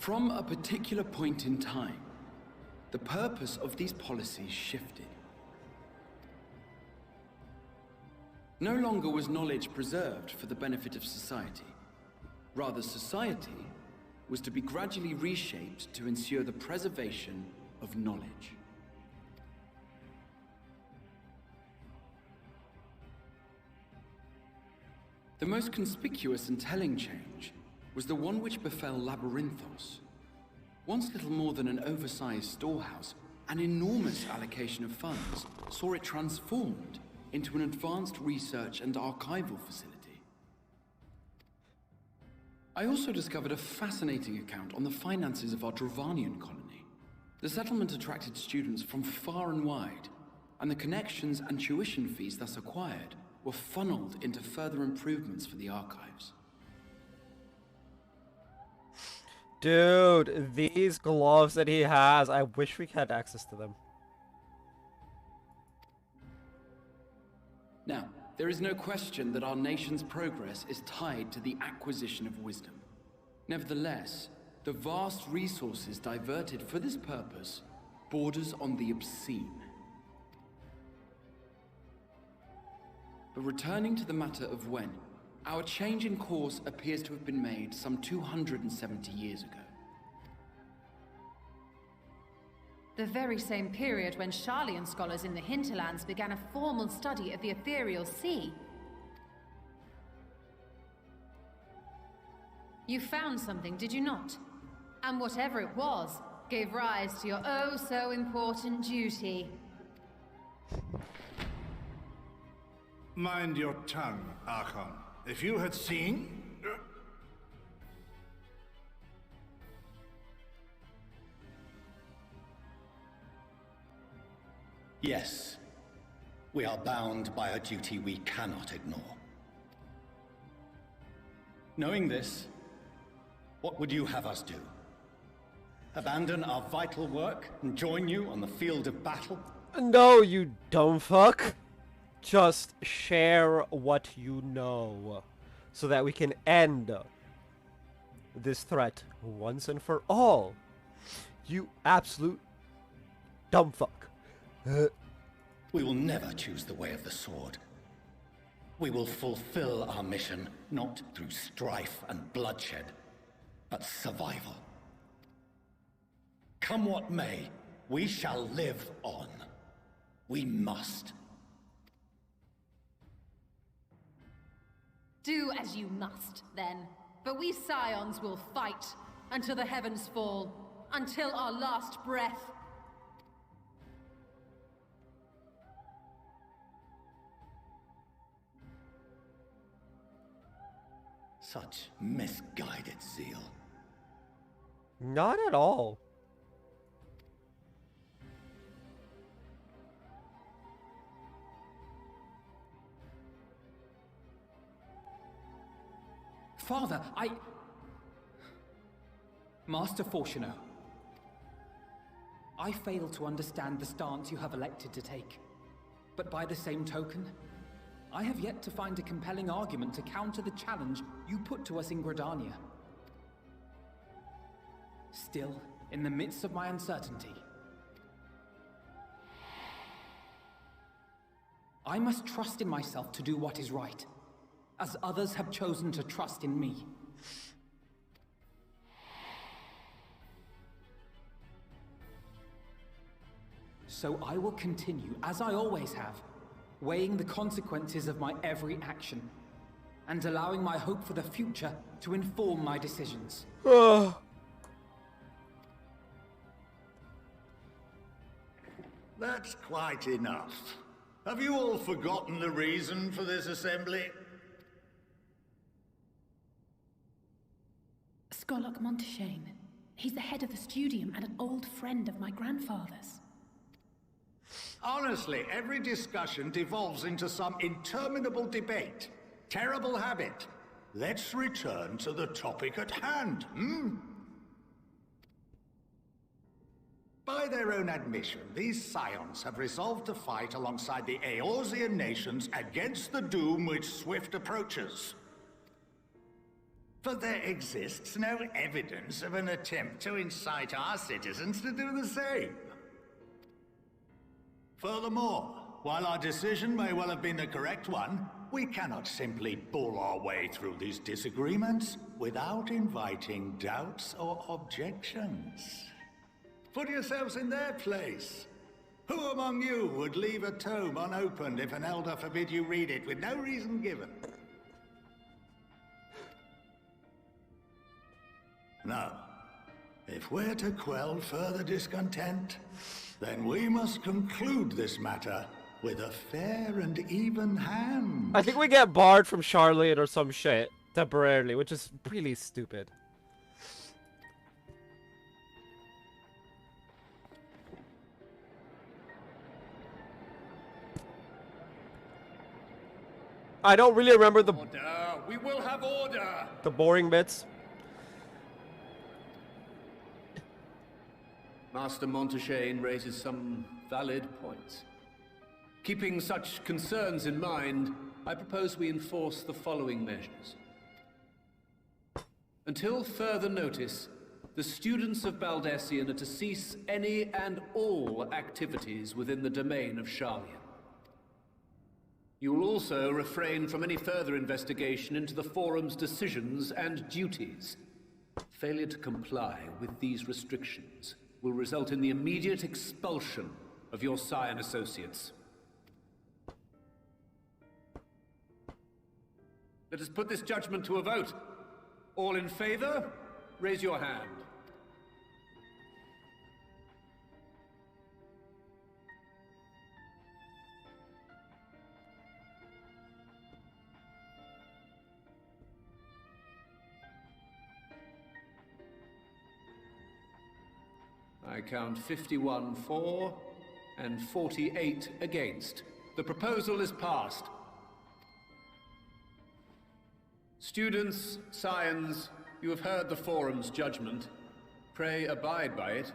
From a particular point in time, the purpose of these policies shifted. No longer was knowledge preserved for the benefit of society. Rather, society was to be gradually reshaped to ensure the preservation of knowledge. The most conspicuous and telling change was the one which befell Labyrinthos. Once little more than an oversized storehouse, an enormous allocation of funds saw it transformed into an advanced research and archival facility. I also discovered a fascinating account on the finances of our Dravanian colony. The settlement attracted students from far and wide, and the connections and tuition fees thus acquired were funneled into further improvements for the archives. Dude, these gloves that he has, I wish we had access to them. Now, there is no question that our nation's progress is tied to the acquisition of wisdom. Nevertheless, the vast resources diverted for this purpose borders on the obscene. But returning to the matter of when, our change in course appears to have been made some 270 years ago. The very same period when Sharlayan scholars in the hinterlands began a formal study of the ethereal sea. You found something, did you not? And whatever it was, gave rise to your oh-so-important duty. Mind your tongue, Archon. If you had seen... Yes. We are bound by a duty we cannot ignore. Knowing this, what would you have us do? Abandon our vital work and join you on the field of battle? No, you dumb fuck. Just share what you know, so that we can end this threat once and for all. You absolute dumb fuck. We will never choose the way of the sword. We will fulfill our mission, not through strife and bloodshed, but survival. Come what may, we shall live on. We must. Do as you must, then. But we Scions will fight until the heavens fall, until our last breath. Such misguided zeal. Not at all. Father, Master Fortuno, I fail to understand the stance you have elected to take. But by the same token, I have yet to find a compelling argument to counter the challenge you put to us in Gridania. Still, in the midst of my uncertainty, I must trust in myself to do what is right, as others have chosen to trust in me. So I will continue, as I always have, weighing the consequences of my every action, and allowing my hope for the future to inform my decisions. That's quite enough. Have you all forgotten the reason for this assembly? Skolok Monteshane. He's the head of the Studium and an old friend of my grandfather's. Honestly, every discussion devolves into some interminable debate. Terrible habit. Let's return to the topic at hand, By their own admission, these Scions have resolved to fight alongside the Eorzean nations against the doom which swift approaches. But there exists no evidence of an attempt to incite our citizens to do the same. Furthermore, while our decision may well have been the correct one, we cannot simply bull our way through these disagreements without inviting doubts or objections. Put yourselves in their place. Who among you would leave a tome unopened if an elder forbid you read it with no reason given? Now, if we're to quell further discontent, then we must conclude this matter with a fair and even hand. I think we get barred from Charlotte or some shit temporarily, which is really stupid. I don't really remember the Order! We will have order! the boring bits. Master Monteshane raises some valid points. Keeping such concerns in mind, I propose we enforce the following measures. Until further notice, the students of Baldessian are to cease any and all activities within the domain of Sharlian. You will also refrain from any further investigation into the Forum's decisions and duties. Failure to comply with these restrictions will result in the immediate expulsion of your Scion associates. Let us put this judgment to a vote. All in favor, raise your hand. I count 51 for and 48 against. The proposal is passed. Students, Scions, you have heard the Forum's judgment. Pray abide by it,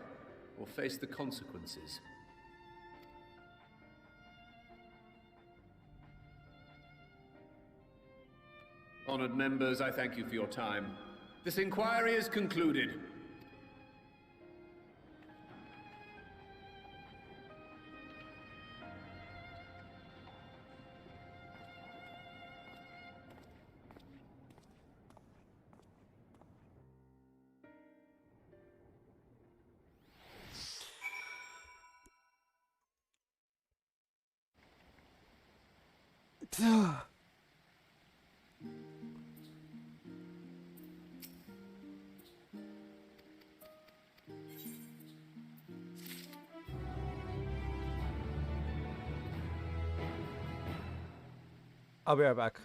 or face the consequences. Honored members, I thank you for your time. This inquiry is concluded. I'll be right back.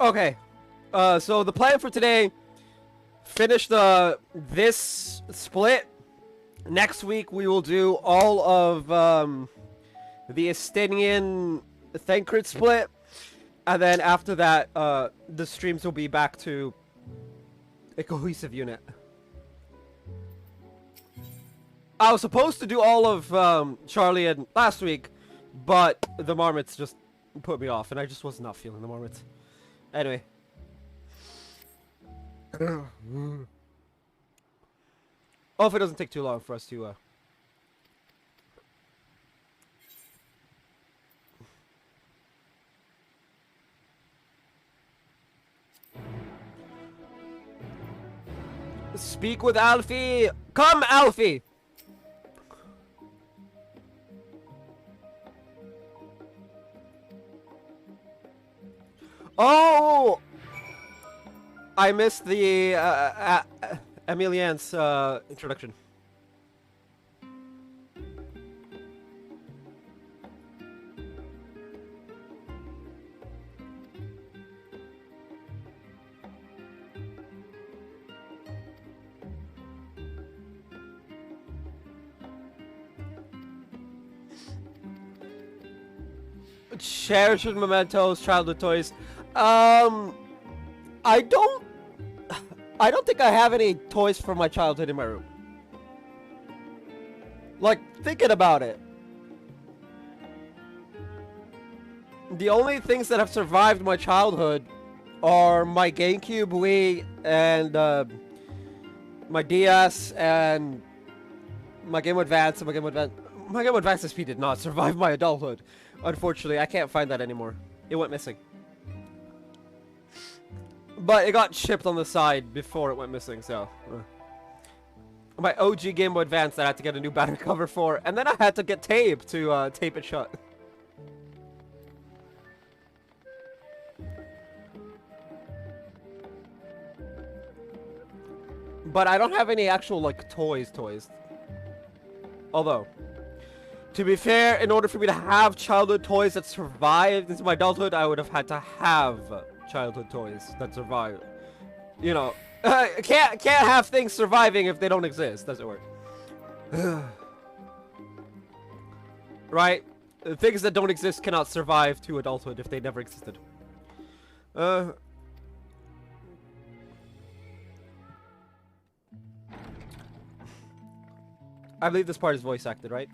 Okay. So the plan for today, finish this split. Next week we will do all of the Estinian Thancred split. And then after that, the streams will be back to a cohesive unit. I was supposed to do all of Charlian last week, but the marmots just put me off, and I just was not feeling the marmots. Anyway. Hope it doesn't take too long for us to speak with Alfie. Come, Alfie. Oh, I missed the Emilienne's introduction. Cherished mementos, childhood toys. I don't think I have any toys from my childhood in my room. Like, thinking about it. The only things that have survived my childhood are my GameCube, Wii, and my DS, and my Game Boy Advance, and my Game Boy Advance. My Game Boy Advance SP did not survive my adulthood. Unfortunately, I can't find that anymore. It went missing. But it got shipped on the side before it went missing, so... My OG Game Boy Advance that I had to get a new battery cover for, and then I had to get tape to tape it shut. But I don't have any actual, like, toys. Although, to be fair, in order for me to have childhood toys that survived into my adulthood, I would have had to have childhood toys that survive. You know, can't have things surviving if they don't exist. Doesn't work. Right? Things that don't exist cannot survive to adulthood if they never existed. I believe this part is voice acted, right?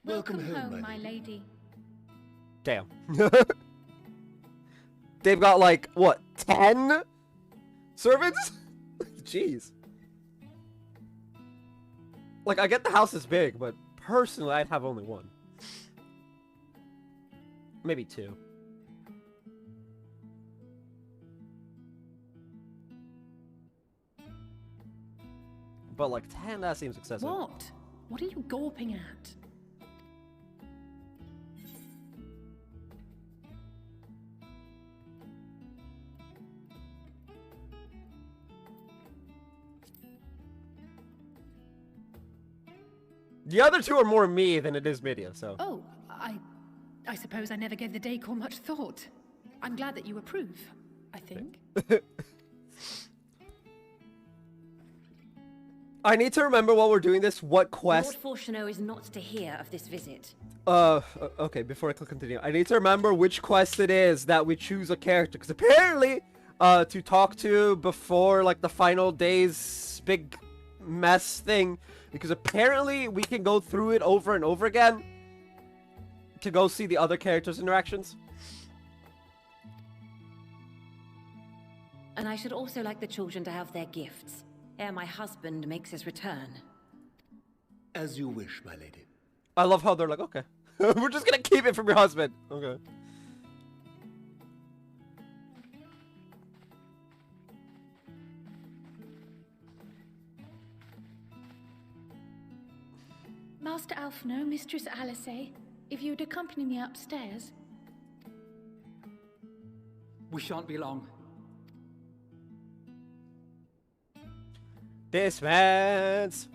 Welcome home, my lady. Damn. They've got like, what, 10 servants? Jeez. Like, I get the house is big, but personally, I'd have only one. Maybe 2. But like 10, that seems excessive. What? What are you gawping at? The other 2 are more me than it is Mydia, so... Oh, I suppose I never gave the decor much thought. I'm glad that you approve, I think. I need to remember while we're doing this what quest... Lord Fortuno is not to hear of this visit. Okay, before I click continue, I need to remember which quest it is that we choose a character, because apparently, to talk to before, like, the final day's big mess thing, because apparently we can go through it over and over again to go see the other characters' interactions. And I should also like the children to have their gifts, ere my husband makes his return. As you wish, my lady. I love how they're like, okay. We're just gonna keep it from your husband. Okay. Master Alphino, Mistress Alice, if you'd accompany me upstairs. We shan't be long. Dispense.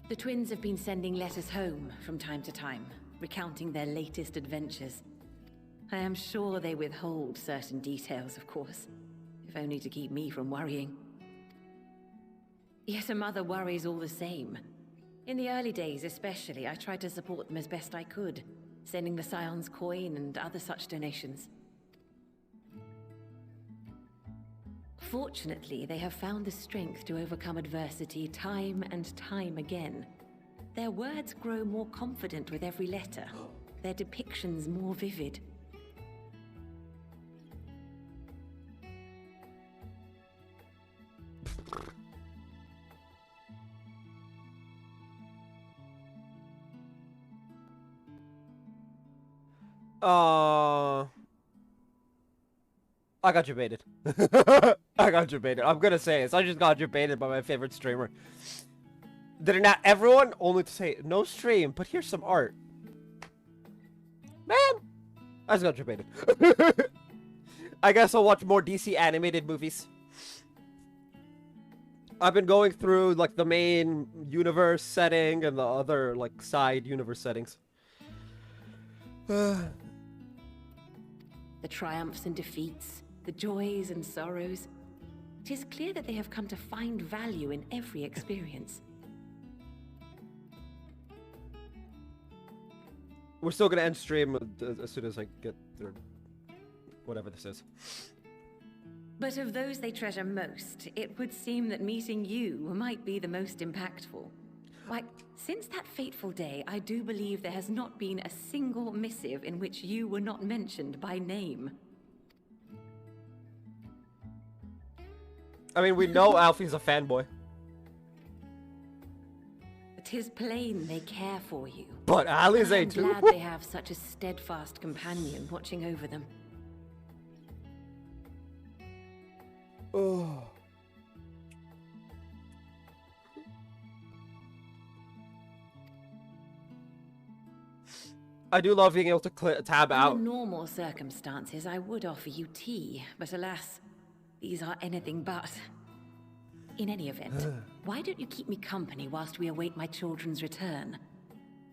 The twins have been sending letters home from time to time, recounting their latest adventures. I am sure they withhold certain details, of course, if only to keep me from worrying. Yet a mother worries all the same. In the early days especially, I tried to support them as best I could, sending the Scion's coin and other such donations. Fortunately, they have found the strength to overcome adversity time and time again. Their words grow more confident with every letter, their depictions more vivid. I got you baited. I got you baited. I'm gonna say it. I just got you baited by my favorite streamer. Did it not everyone? Only to say, no stream, but here's some art. Man! I just got you baited. I guess I'll watch more DC animated movies. I've been going through, like, the main universe setting and the other, like, side universe settings. The triumphs and defeats, the joys and sorrows. It is clear that they have come to find value in every experience. We're still gonna end stream as soon as I get through whatever this is. But of those they treasure most, it would seem that meeting you might be the most impactful. Why, since that fateful day, I do believe there has not been a single missive in which you were not mentioned by name. I mean, we know Alfie's a fanboy. "'Tis plain they care for you. But Alize too. I'm glad they have such a steadfast companion watching over them. Oh. I do love being able to tab out. Under normal circumstances, I would offer you tea, but alas, these are anything but. In any event, why don't you keep me company whilst we await my children's return?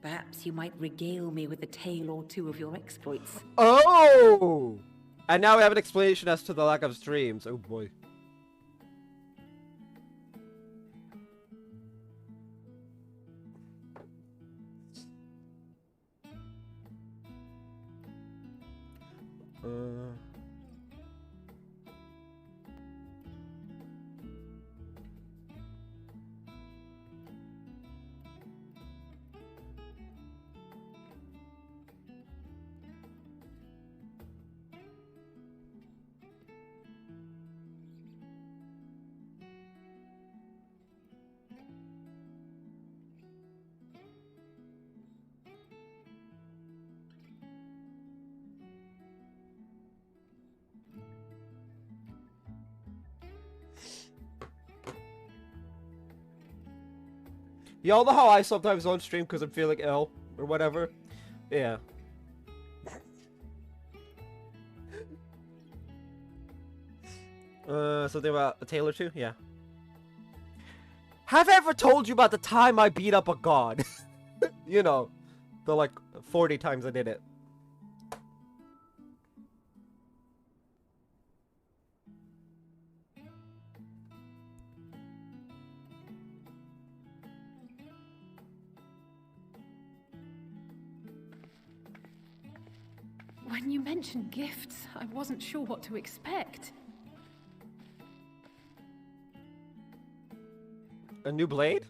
Perhaps you might regale me with a tale or two of your exploits. Oh! And now we have an explanation as to the lack of streams. Oh boy. Y'all know how I sometimes don't stream because I'm feeling ill or whatever? Yeah. Something about a tale or two? Yeah. Have I ever told you about the time I beat up a god? You know, the like 40 times I did it. When you mentioned gifts, I wasn't sure what to expect. A new blade?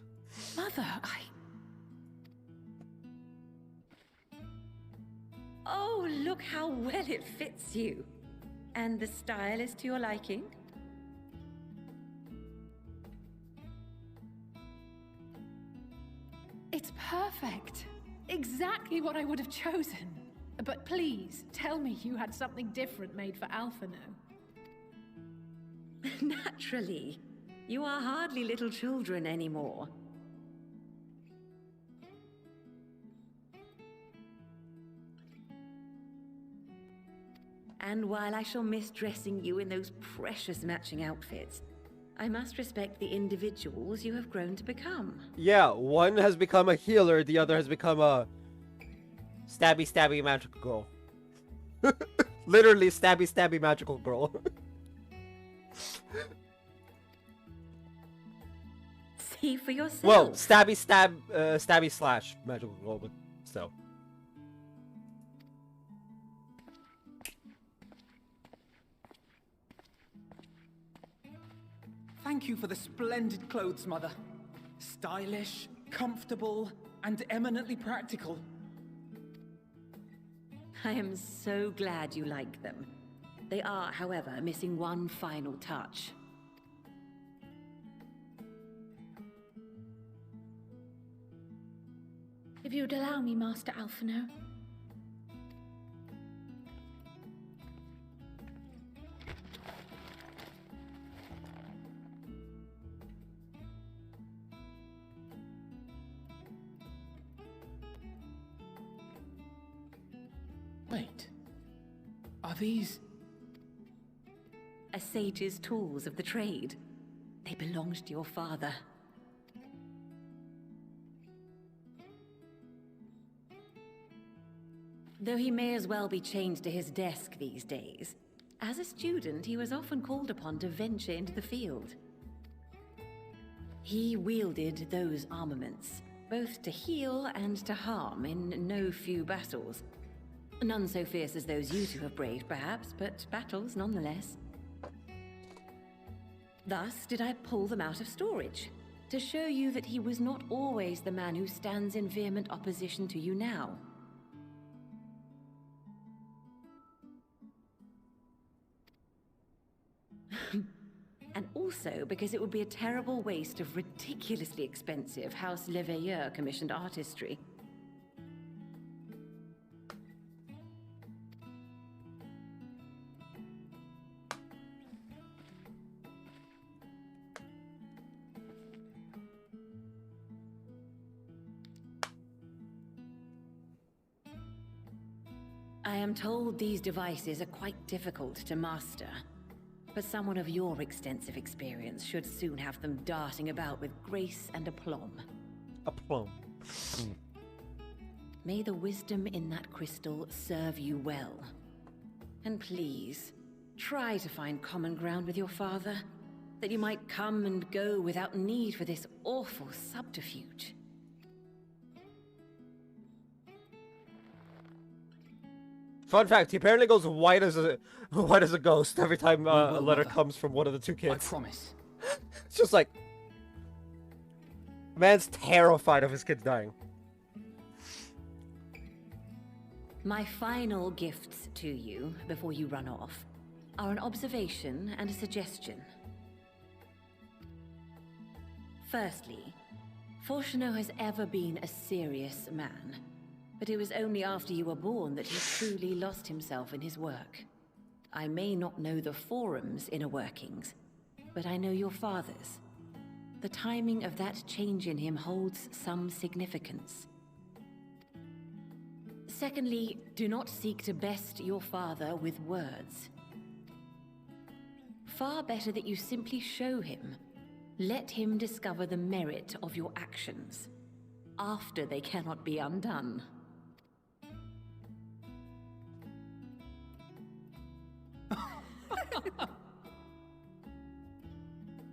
Mother, Oh, look how well it fits you. And the style is to your liking? It's perfect. Exactly what I would have chosen. But please, tell me you had something different made for Alphino. Naturally. You are hardly little children anymore. And while I shall miss dressing you in those precious matching outfits, I must respect the individuals you have grown to become. Yeah, one has become a healer, the other has become a stabby magical girl. Literally stabby magical girl. See for yourself. Well, stabby slash magical girl, but still. Thank you for the splendid clothes, Mother. Stylish, comfortable, and eminently practical. I am so glad you like them. They are, however, missing one final touch. If you would allow me, Master Alphino. Wait. Are these... A sage's tools of the trade. They belonged to your father. Though he may as well be chained to his desk these days, as a student he was often called upon to venture into the field. He wielded those armaments, both to heal and to harm in no few battles. None so fierce as those you two have braved, perhaps, but battles nonetheless. Thus did I pull them out of storage, to show you that he was not always the man who stands in vehement opposition to you now. And also because it would be a terrible waste of ridiculously expensive House Leveilleur commissioned artistry. I am told these devices are quite difficult to master. But someone of your extensive experience should soon have them darting about with grace and aplomb. Aplomb. May the wisdom in that crystal serve you well. And please, try to find common ground with your father, that you might come and go without need for this awful subterfuge. Fun fact, he apparently goes white as a ghost every time a letter comes from one of the two kids. I promise. It's just like... Man's terrified of his kids dying. My final gifts to you, before you run off, are an observation and a suggestion. Firstly, Fortunato has ever been a serious man. But it was only after you were born that he truly lost himself in his work. I may not know the forum's inner workings, but I know your father's. The timing of that change in him holds some significance. Secondly, do not seek to best your father with words. Far better that you simply show him. Let him discover the merit of your actions, after they cannot be undone.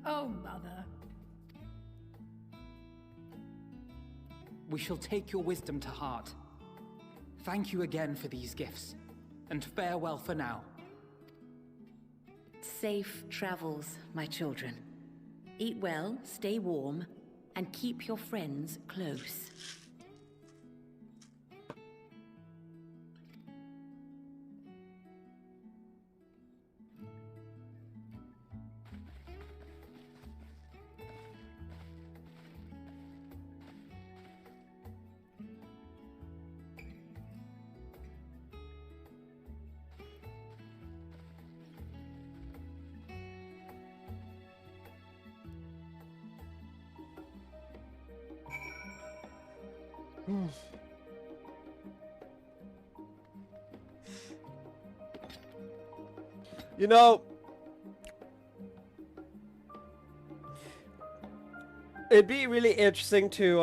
Oh, Mother. We shall take your wisdom to heart. Thank you again for these gifts, and farewell for now. Safe travels, my children. Eat well, stay warm, and keep your friends close. You know, It'd be really interesting to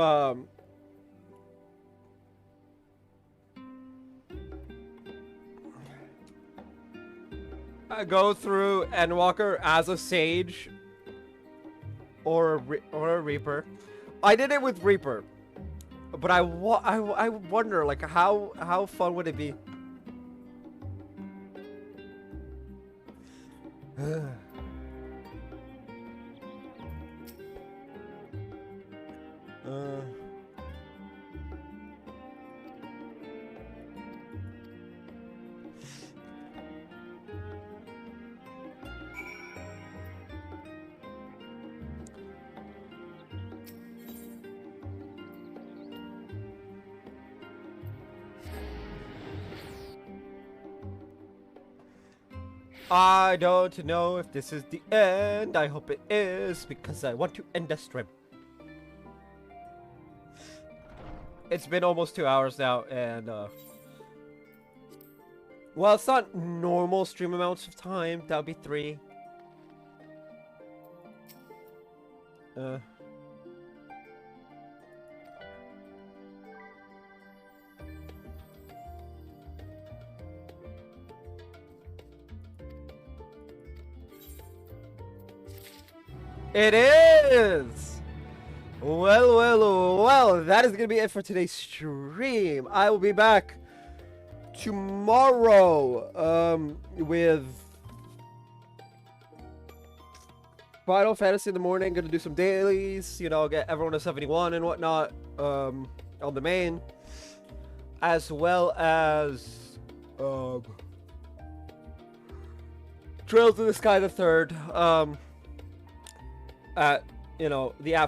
go through Endwalker as a sage or a Reaper. I did it with Reaper, but I wonder like how fun would it be? I don't know if this is the end. I hope it is, because I want to end the stream. It's been almost 2 hours now, and well, it's not normal stream amounts of time. That would be 3. It is! Well, that is going to be it for today's stream. I will be back tomorrow with Final Fantasy in the morning. Going to do some dailies, you know, get everyone to 71 and whatnot on the main. As well as Trails in the Sky the 3rd. At, you know, the app for